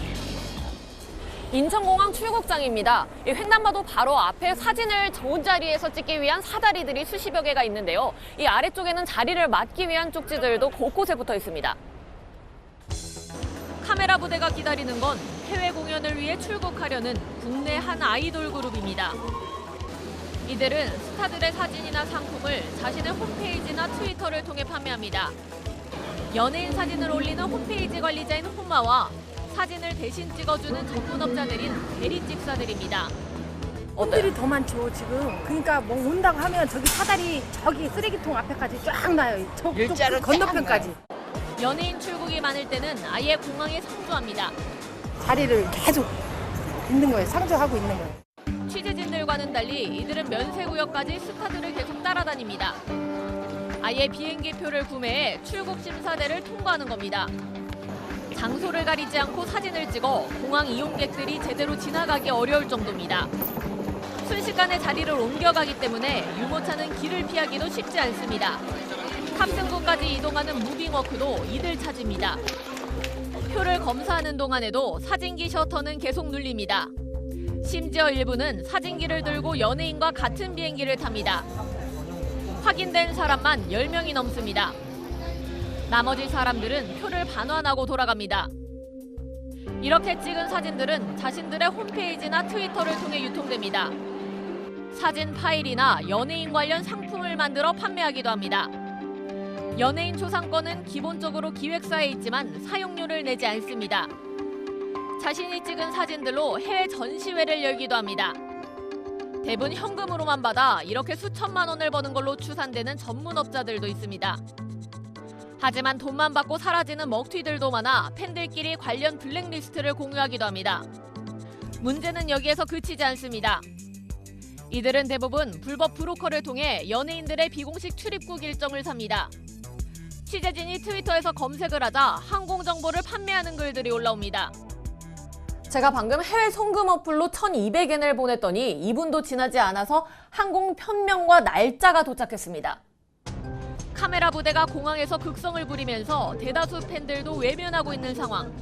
인천공항 출국장입니다. 횡단보도 바로 앞에 사진을 좋은 자리에서 찍기 위한 사다리들이 수십여 개가 있는데요. 이 아래쪽에는 자리를 맡기 위한 쪽지들도 곳곳에 붙어 있습니다. 카메라 부대가 기다리는 건 해외 공연을 위해 출국하려는 국내 한 아이돌 그룹입니다. 이들은 스타들의 사진이나 상품을 자신의 홈페이지나 트위터를 통해 판매합니다. 연예인 사진을 올리는 홈페이지 관리자인 호마와 사진을 대신 찍어주는 전문업자들인 대리찍사들입니다. 홈들이 더 많죠 지금. 그러니까 뭐 온다고 하면 저기 사다리 저기 쓰레기통 앞에까지 쫙 나요. 저 건너편까지. 연예인 출국이 많을 때는 아예 공항에 상주합니다. 자리를 계속 있는 거예요. 상주하고 있는 거예요. 취재진들과는 달리 이들은 면세구역까지 스타들을 계속 따라다닙니다. 아예 비행기표를 구매해 출국 심사대를 통과하는 겁니다. 장소를 가리지 않고 사진을 찍어 공항 이용객들이 제대로 지나가기 어려울 정도입니다. 순식간에 자리를 옮겨가기 때문에 유모차는 길을 피하기도 쉽지 않습니다. 탑승구까지 이동하는 무빙워크도 이들 차지입니다. 표를 검사하는 동안에도 사진기 셔터는 계속 눌립니다. 심지어 일부는 사진기를 들고 연예인과 같은 비행기를 탑니다. 확인된 사람만 10명이 넘습니다. 나머지 사람들은 표를 반환하고 돌아갑니다. 이렇게 찍은 사진들은 자신들의 홈페이지나 트위터를 통해 유통됩니다. 사진 파일이나 연예인 관련 상품을 만들어 판매하기도 합니다. 연예인 초상권은 기본적으로 기획사에 있지만 사용료를 내지 않습니다. 자신이 찍은 사진들로 해외 전시회를 열기도 합니다. 대부분 현금으로만 받아 이렇게 수천만 원을 버는 걸로 추산되는 전문업자들도 있습니다. 하지만 돈만 받고 사라지는 먹튀들도 많아 팬들끼리 관련 블랙리스트를 공유하기도 합니다. 문제는 여기에서 그치지 않습니다. 이들은 대부분 불법 브로커를 통해 연예인들의 비공식 출입국 일정을 삽니다. 취재진이 트위터에서 검색을 하자 항공 정보를 판매하는 글들이 올라옵니다. 제가 방금 해외 송금 어플로 1,200엔을 보냈더니 2분도 지나지 않아서 항공 편명과 날짜가 도착했습니다. 카메라 부대가 공항에서 극성을 부리면서 대다수 팬들도 외면하고 있는 상황.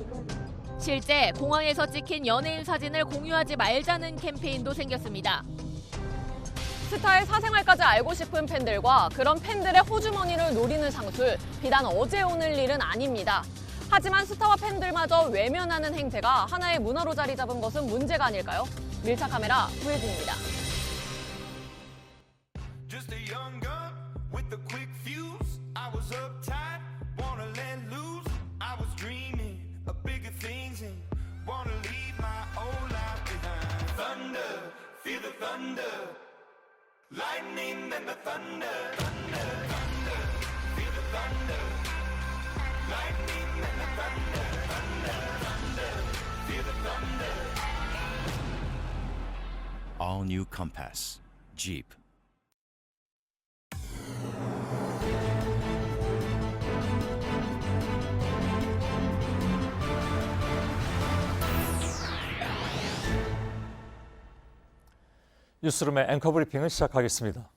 실제 공항에서 찍힌 연예인 사진을 공유하지 말자는 캠페인도 생겼습니다. 스타의 사생활까지 알고 싶은 팬들과 그런 팬들의 호주머니를 노리는 상술, 비단 어제 오늘 일은 아닙니다. 하지만 스타와 팬들마저 외면하는 행태가 하나의 문화로 자리 잡은 것은 문제가 아닐까요? 밀착 카메라 구혜진입니다. All new Compass, Jeep. 뉴스룸의 앵커 브리핑을 시작하겠습니다.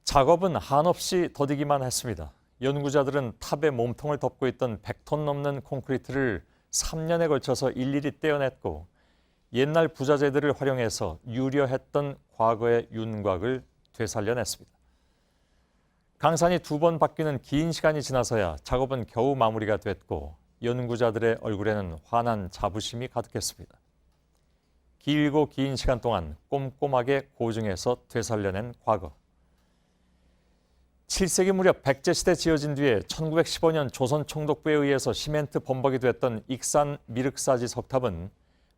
작업은 한없이 더디기만 했습니다. 연구자들은 탑의 몸통을 덮고 있던 100톤 넘는 콘크리트를 3년에 걸쳐서 일일이 떼어냈고 옛날 부자재들을 활용해서 유려했던 과거의 윤곽을 되살려냈습니다. 강산이 2번 바뀌는 긴 시간이 지나서야 작업은 겨우 마무리가 됐고 연구자들의 얼굴에는 환한 자부심이 가득했습니다. 길고 긴 시간 동안 꼼꼼하게 고증해서 되살려낸 과거. 7세기 무렵 백제시대 지어진 뒤에 1915년 조선 총독부에 의해서 시멘트 범벅이 됐던 익산 미륵사지 석탑은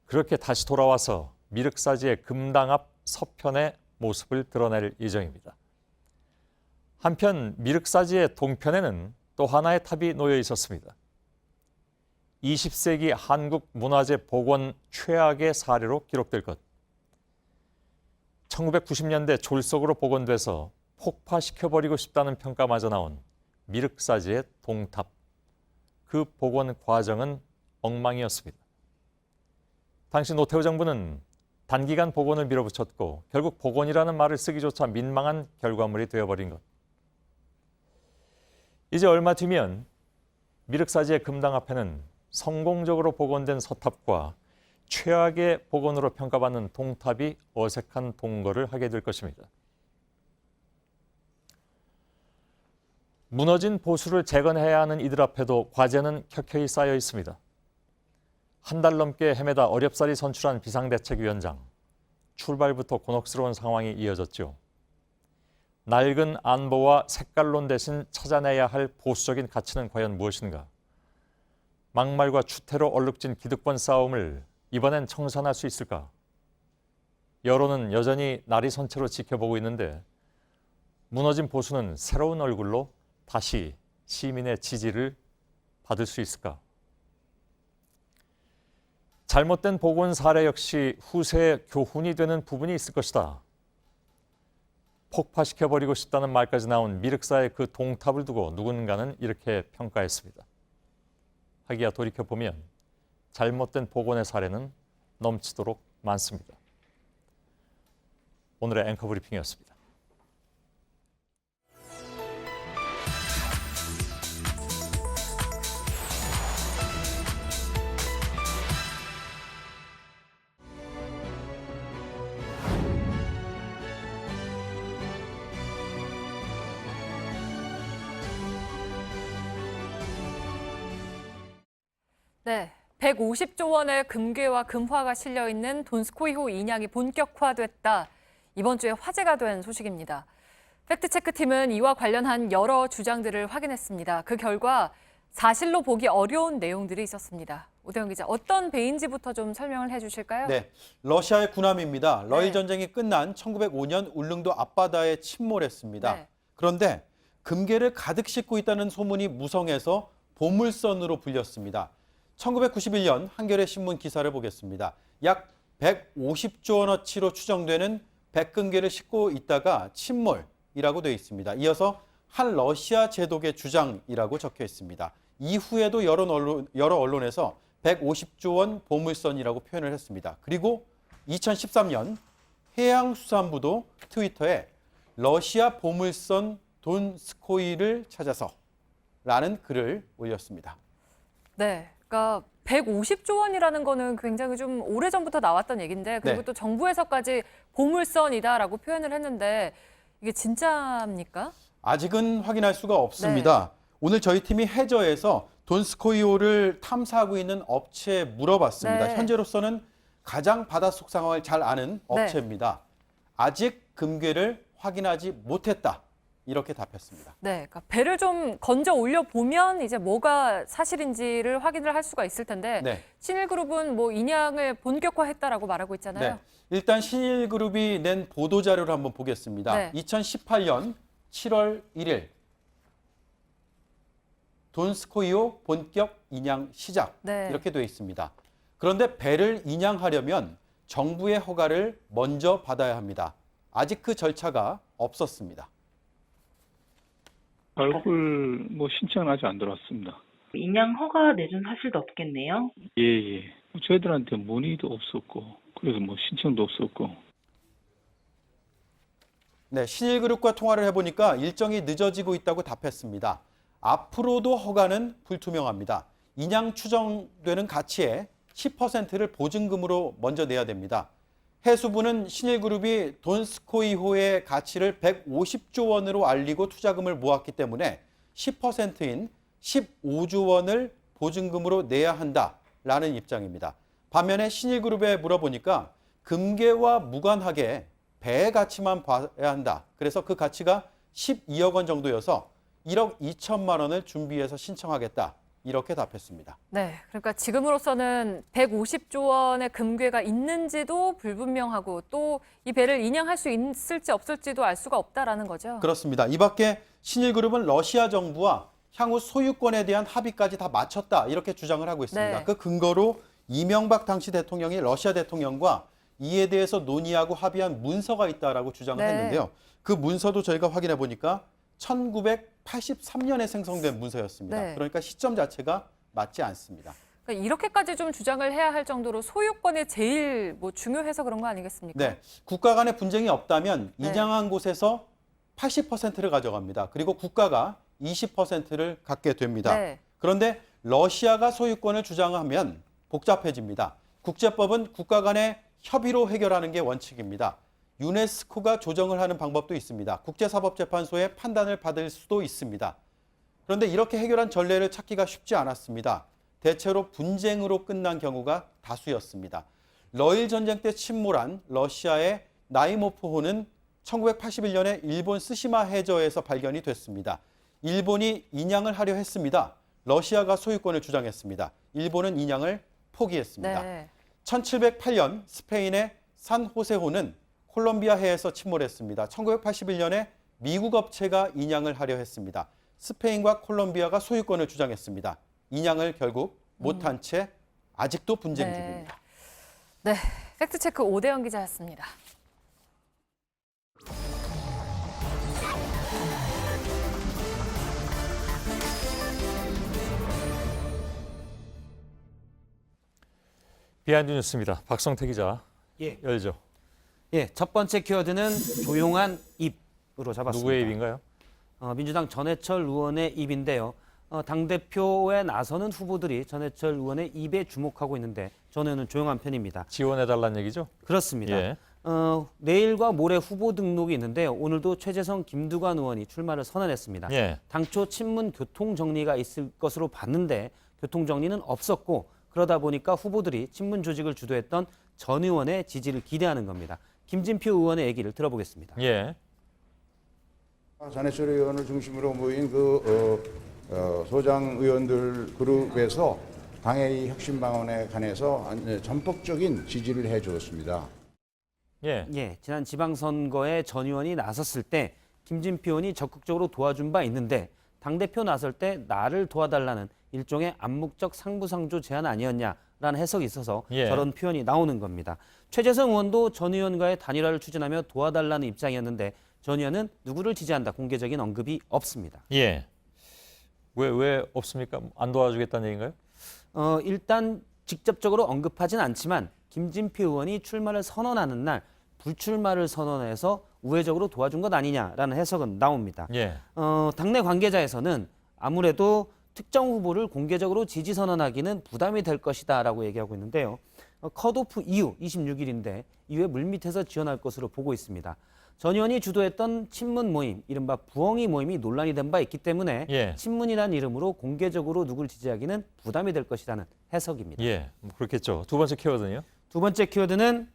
그렇게 다시 돌아와서 미륵사지의 금당 앞 서편의 모습을 드러낼 예정입니다. 한편 미륵사지의 동편에는 또 하나의 탑이 놓여 있었습니다. 20세기 한국 문화재 복원 최악의 사례로 기록될 것. 1990년대 졸속으로 복원돼서 폭파시켜버리고 싶다는 평가마저 나온 미륵사지의 동탑. 그 복원 과정은 엉망이었습니다. 당시 노태우 정부는 단기간 복원을 밀어붙였고 결국 복원이라는 말을 쓰기조차 민망한 결과물이 되어버린 것. 이제 얼마 뒤면 미륵사지의 금당 앞에는 성공적으로 복원된 서탑과 최악의 복원으로 평가받는 동탑이 어색한 동거를 하게 될 것입니다. 무너진 보수를 재건해야 하는 이들 앞에도 과제는 켜켜이 쌓여 있습니다. 한 달 넘게 헤매다 어렵사리 선출한 비상대책위원장. 출발부터 곤혹스러운 상황이 이어졌죠. 낡은 안보와 색깔론 대신 찾아내야 할 보수적인 가치는 과연 무엇인가? 막말과 추태로 얼룩진 기득권 싸움을 이번엔 청산할 수 있을까? 여론은 여전히 날이 선 채로 지켜보고 있는데 무너진 보수는 새로운 얼굴로 다시 시민의 지지를 받을 수 있을까? 잘못된 복원 사례 역시 후세의 교훈이 되는 부분이 있을 것이다. 폭파시켜버리고 싶다는 말까지 나온 미륵사의 그 동탑을 두고 누군가는 이렇게 평가했습니다. 하기야 돌이켜보면 잘못된 복원의 사례는 넘치도록 많습니다. 오늘의 앵커 브리핑이었습니다. 네, 150조 원의 금괴와 금화가 실려 있는 돈스코이호 인양이 본격화됐다. 이번 주에 화제가 된 소식입니다. 팩트체크팀은 이와 관련한 여러 주장들을 확인했습니다. 그 결과 사실로 보기 어려운 내용들이 있었습니다. 오대영 기자, 어떤 배인지부터 좀 설명을 해주실까요? 네, 러시아의 군함입니다. 러일 전쟁이 끝난 1905년 울릉도 앞바다에 침몰했습니다. 네. 그런데 금괴를 가득 싣고 있다는 소문이 무성해서 보물선으로 불렸습니다. 1991년 한겨레 신문 기사를 보겠습니다. 약 150조 원어치로 추정되는 백금괴를 싣고 있다가 침몰이라고 되어 있습니다. 이어서 한 러시아 제독의 주장이라고 적혀 있습니다. 이후에도 여러 언론에서 150조 원 보물선이라고 표현을 했습니다. 그리고 2013년 해양수산부도 트위터에 러시아 보물선 돈스코이를 찾아서 라는 글을 올렸습니다. 네, 그러니까 150조 원이라는 거는 굉장히 좀 오래전부터 나왔던 얘기인데 그리고 네. 또 정부에서까지 보물선이다라고 표현을 했는데 이게 진짜입니까? 아직은 확인할 수가 없습니다. 오늘 저희 팀이 해저에서 돈스코이호를 탐사하고 있는 업체에 물어봤습니다. 네. 현재로서는 가장 바닷속 상황을 잘 아는 업체입니다. 아직 금괴를 확인하지 못했다. 이렇게 답했습니다. 네, 그러니까 배를 좀 건져 올려 보면 이제 뭐가 사실인지를 확인을 할 수가 있을 텐데 네. 신일그룹은 뭐 인양을 본격화했다라고 말하고 있잖아요. 네. 일단 신일그룹이 낸 보도자료를 한번 보겠습니다. 네. 2018년 7월 1일 돈스코이호 본격 인양 시작 네. 이렇게 되어 있습니다. 그런데 배를 인양하려면 정부의 허가를 먼저 받아야 합니다. 아직 그 절차가 없었습니다. 발굴 신청은 아직 안 들어왔습니다. 인양 허가 내준 사실도 없겠네요. 예. 저희들한테 문의도 없었고 그래서 신청도 없었고. 네, 신일그룹과 통화를 해보니까 일정이 늦어지고 있다고 답했습니다. 앞으로도 허가는 불투명합니다. 인양 추정되는 가치의 10%를 보증금으로 먼저 내야 됩니다. 해수부는 신일그룹이 돈스코이호의 가치를 150조 원으로 알리고 투자금을 모았기 때문에 10%인 15조 원을 보증금으로 내야 한다라는 입장입니다. 반면에 신일그룹에 물어보니까 금괴와 무관하게 배의 가치만 봐야 한다. 그래서 그 가치가 12억 원 정도여서 1억 2천만 원을 준비해서 신청하겠다. 이렇게 답했습니다. 네, 그러니까 지금으로서는 150조 원의 금괴가 있는지도 불분명하고 또 이 배를 인양할 수 있을지 없을지도 알 수가 없다라는 거죠. 그렇습니다. 이 밖에 신일그룹은 러시아 정부와 향후 소유권에 대한 합의까지 다 마쳤다 이렇게 주장을 하고 있습니다. 네. 그 근거로 이명박 당시 대통령이 러시아 대통령과 이에 대해서 논의하고 합의한 문서가 있다라고 주장을 네. 했는데요. 그 문서도 저희가 확인해 보니까 1983년에 생성된 문서였습니다. 네. 그러니까 시점 자체가 맞지 않습니다. 그러니까 이렇게까지 좀 주장을 해야 할 정도로 소유권이 제일 중요해서 그런 거 아니겠습니까? 네, 국가 간의 분쟁이 없다면 네. 인양한 곳에서 80%를 가져갑니다. 그리고 국가가 20%를 갖게 됩니다. 네. 그런데 러시아가 소유권을 주장하면 복잡해집니다. 국제법은 국가 간의 협의로 해결하는 게 원칙입니다. 유네스코가 조정을 하는 방법도 있습니다. 국제사법재판소의 판단을 받을 수도 있습니다. 그런데 이렇게 해결한 전례를 찾기가 쉽지 않았습니다. 대체로 분쟁으로 끝난 경우가 다수였습니다. 러일 전쟁 때 침몰한 러시아의 나이모프호는 1981년에 일본 스시마 해저에서 발견이 됐습니다. 일본이 인양을 하려 했습니다. 러시아가 소유권을 주장했습니다. 일본은 인양을 포기했습니다. 네. 1708년 스페인의 산호세호는 콜롬비아 해에서 침몰했습니다. 1981년에 미국 업체가 인양을 하려 했습니다. 스페인과 콜롬비아가 소유권을 주장했습니다. 인양을 결국 못한 채 아직도 분쟁 중입니다. 네, 팩트체크 오대영 기자였습니다. 비하인드 뉴스입니다. 박성태 기자 열죠. 예, 첫 번째 키워드는 조용한 입으로 잡았습니다. 누구의 입인가요? 민주당 전해철 의원의 입인데요. 당대표에 나서는 후보들이 전해철 의원의 입에 주목하고 있는데 전 의원은 조용한 편입니다. 지원해달라는 얘기죠? 그렇습니다. 예. 내일과 모레 후보 등록이 있는데요. 오늘도 최재성, 김두관 의원이 출마를 선언했습니다. 예. 당초 친문 교통 정리가 있을 것으로 봤는데 교통 정리는 없었고 그러다 보니까 후보들이 친문 조직을 주도했던 전 의원의 지지를 기대하는 겁니다. 김진표 의원의 얘기를 들어보겠습니다. 예. 전해철 의원을 중심으로 모인 소장 의원들 그룹에서 당의 혁신 방안에 관해서 전폭적인 지지를 해주었습니다. 예, 지난 지방선거에 전 의원이 나섰을 때 김진표 의원이 적극적으로 도와준 바 있는데 당대표 나설 때 나를 도와달라는 일종의 암묵적 상부상조 제안 아니었냐라는 해석이 있어서 저런 표현이 나오는 겁니다. 최재성 의원도 전 의원과의 단일화를 추진하며 도와달라는 입장이었는데 전 의원은 누구를 지지한다 공개적인 언급이 없습니다. 예. 왜 없습니까? 안 도와주겠다는 얘기인가요? 일단 직접적으로 언급하진 않지만 김진표 의원이 출마를 선언하는 날 불출마를 선언해서 우회적으로 도와준 것 아니냐라는 해석은 나옵니다. 예. 당내 관계자에서는 아무래도 특정 후보를 공개적으로 지지 선언하기는 부담이 될 것이다라고 얘기하고 있는데요. 컷오프 이후 26일인데 이후에 물밑에서 지원할 것으로 보고 있습니다. 전 의원이 주도했던 친문 모임, 이른바 부엉이 모임이 논란이 된 바 있기 때문에 예. 친문이라는 이름으로 공개적으로 누구를 지지하기는 부담이 될 것이라는 해석입니다. 예, 뭐 그렇겠죠. 두 번째 키워드는요? 두 번째 키워드는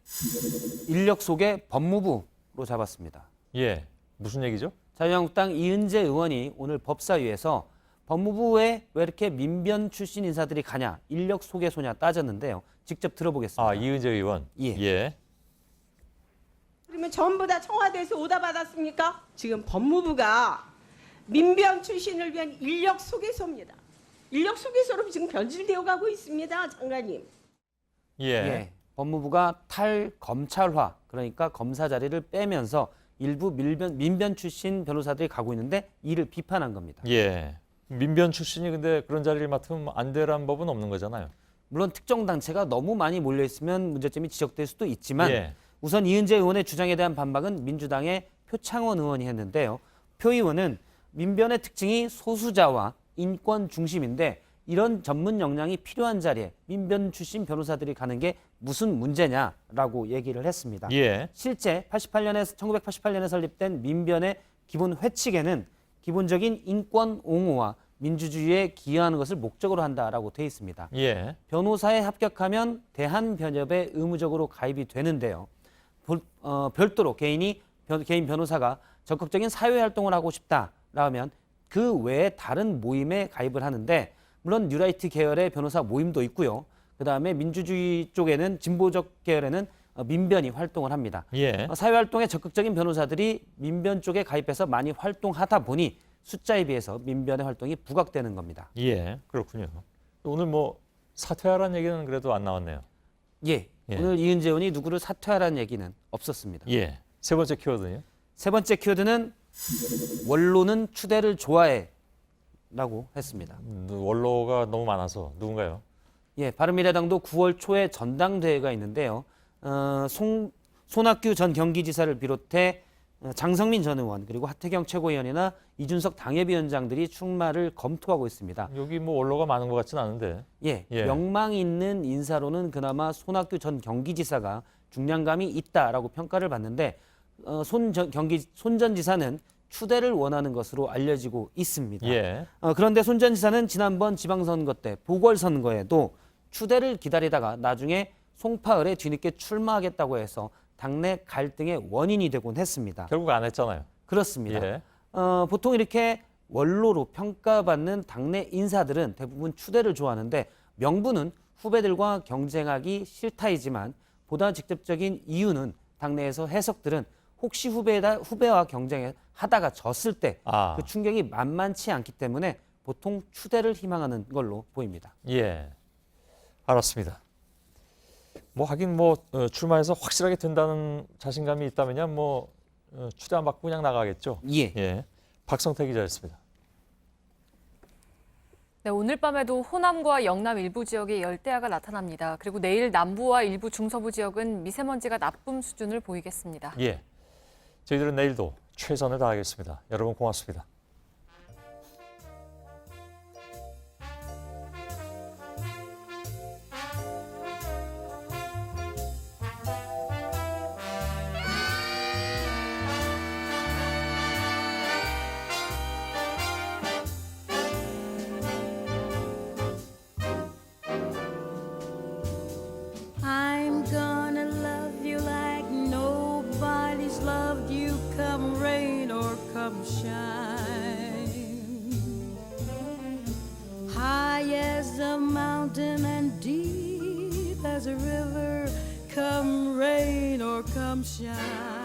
인력 속의 법무부로 잡았습니다. 예, 무슨 얘기죠? 자유한국당 이은재 의원이 오늘 법사위에서 법무부에 왜 이렇게 민변 출신 인사들이 가냐, 인력 소개소냐 따졌는데요. 직접 들어보겠습니다. 아, 이은재 의원. 예. 그러면 전부 다 청와대에서 오다 받았습니까? 지금 법무부가 민변 출신을 위한 인력 소개소입니다. 인력 소개소로 지금 변질되어 가고 있습니다, 장관님. 예. 법무부가 탈검찰화, 그러니까 검사 자리를 빼면서 일부 민변 출신 변호사들이 가고 있는데 이를 비판한 겁니다. 예. 민변 출신이 근데 그런 자리를 맡으면 안 되란 법은 없는 거잖아요. 물론 특정 단체가 너무 많이 몰려 있으면 문제점이 지적될 수도 있지만 예. 우선 이은재 의원의 주장에 대한 반박은 민주당의 표창원 의원이 했는데요. 표 의원은 민변의 특징이 소수자와 인권 중심인데 이런 전문 역량이 필요한 자리에 민변 출신 변호사들이 가는 게 무슨 문제냐라고 얘기를 했습니다. 예. 실제 1988년에 설립된 민변의 기본 회칙에는 기본적인 인권 옹호와 민주주의에 기여하는 것을 목적으로 한다라고 돼 있습니다. 예. 변호사에 합격하면 대한변협에 의무적으로 가입이 되는데요. 별도로 개인 변호사가 적극적인 사회활동을 하고 싶다라면 그 외에 다른 모임에 가입을 하는데 물론 뉴라이트 계열의 변호사 모임도 있고요. 그다음에 민주주의 쪽에는 진보적 계열에는 민변이 활동을 합니다. 예. 사회활동에 적극적인 변호사들이 민변 쪽에 가입해서 많이 활동하다 보니 숫자에 비해서 민변의 활동이 부각되는 겁니다. 예, 그렇군요. 오늘 뭐 사퇴하라는 얘기는 그래도 안 나왔네요. 예, 오늘 이은재 의원이 누구를 사퇴하라는 얘기는 없었습니다. 예, 세 번째 키워드는요? 세 번째 키워드는 원로는 추대를 좋아해 라고 했습니다. 원로가 너무 많아서 누군가요? 예, 바른미래당도 9월 초에 전당대회가 있는데요. 손학규 전 경기지사를 비롯해 장성민 전 의원 그리고 하태경 최고위원이나 이준석 당협위원장들이 출마를 검토하고 있습니다. 여기 뭐 원로가 많은 것 같지는 않은데. 예, 명망 있는 인사로는 그나마 손학규 전 경기지사가 중량감이 있다라고 평가를 받는데 손 전 지사는 추대를 원하는 것으로 알려지고 있습니다. 예. 그런데 손 전 지사는 지난번 지방선거 때 보궐선거에도 추대를 기다리다가 나중에 송파을에 뒤늦게 출마하겠다고 해서 당내 갈등의 원인이 되곤 했습니다. 결국 안 했잖아요. 그렇습니다. 예. 보통 이렇게 원로로 평가받는 당내 인사들은 대부분 추대를 좋아하는데 명분은 후배들과 경쟁하기 싫다이지만 보다 직접적인 이유는 당내에서 해석들은 혹시 후배와 경쟁하다가 졌을 때 그 충격이 만만치 않기 때문에 보통 추대를 희망하는 걸로 보입니다. 예, 알았습니다. 뭐 하긴 뭐 출마해서 확실하게 된다는 자신감이 있다면야 뭐 추대 안 받고 그냥 나가겠죠. 예. 박성태 기자였습니다. 네, 오늘 밤에도 호남과 영남 일부 지역에 열대야가 나타납니다. 그리고 내일 남부와 일부 중서부 지역은 미세먼지가 나쁨 수준을 보이겠습니다. 예, 저희들은 내일도 최선을 다하겠습니다. 여러분 고맙습니다. I'm gonna love you like nobody's loved you, come rain or come shine. High as a mountain and deep as a river, come rain or come shine.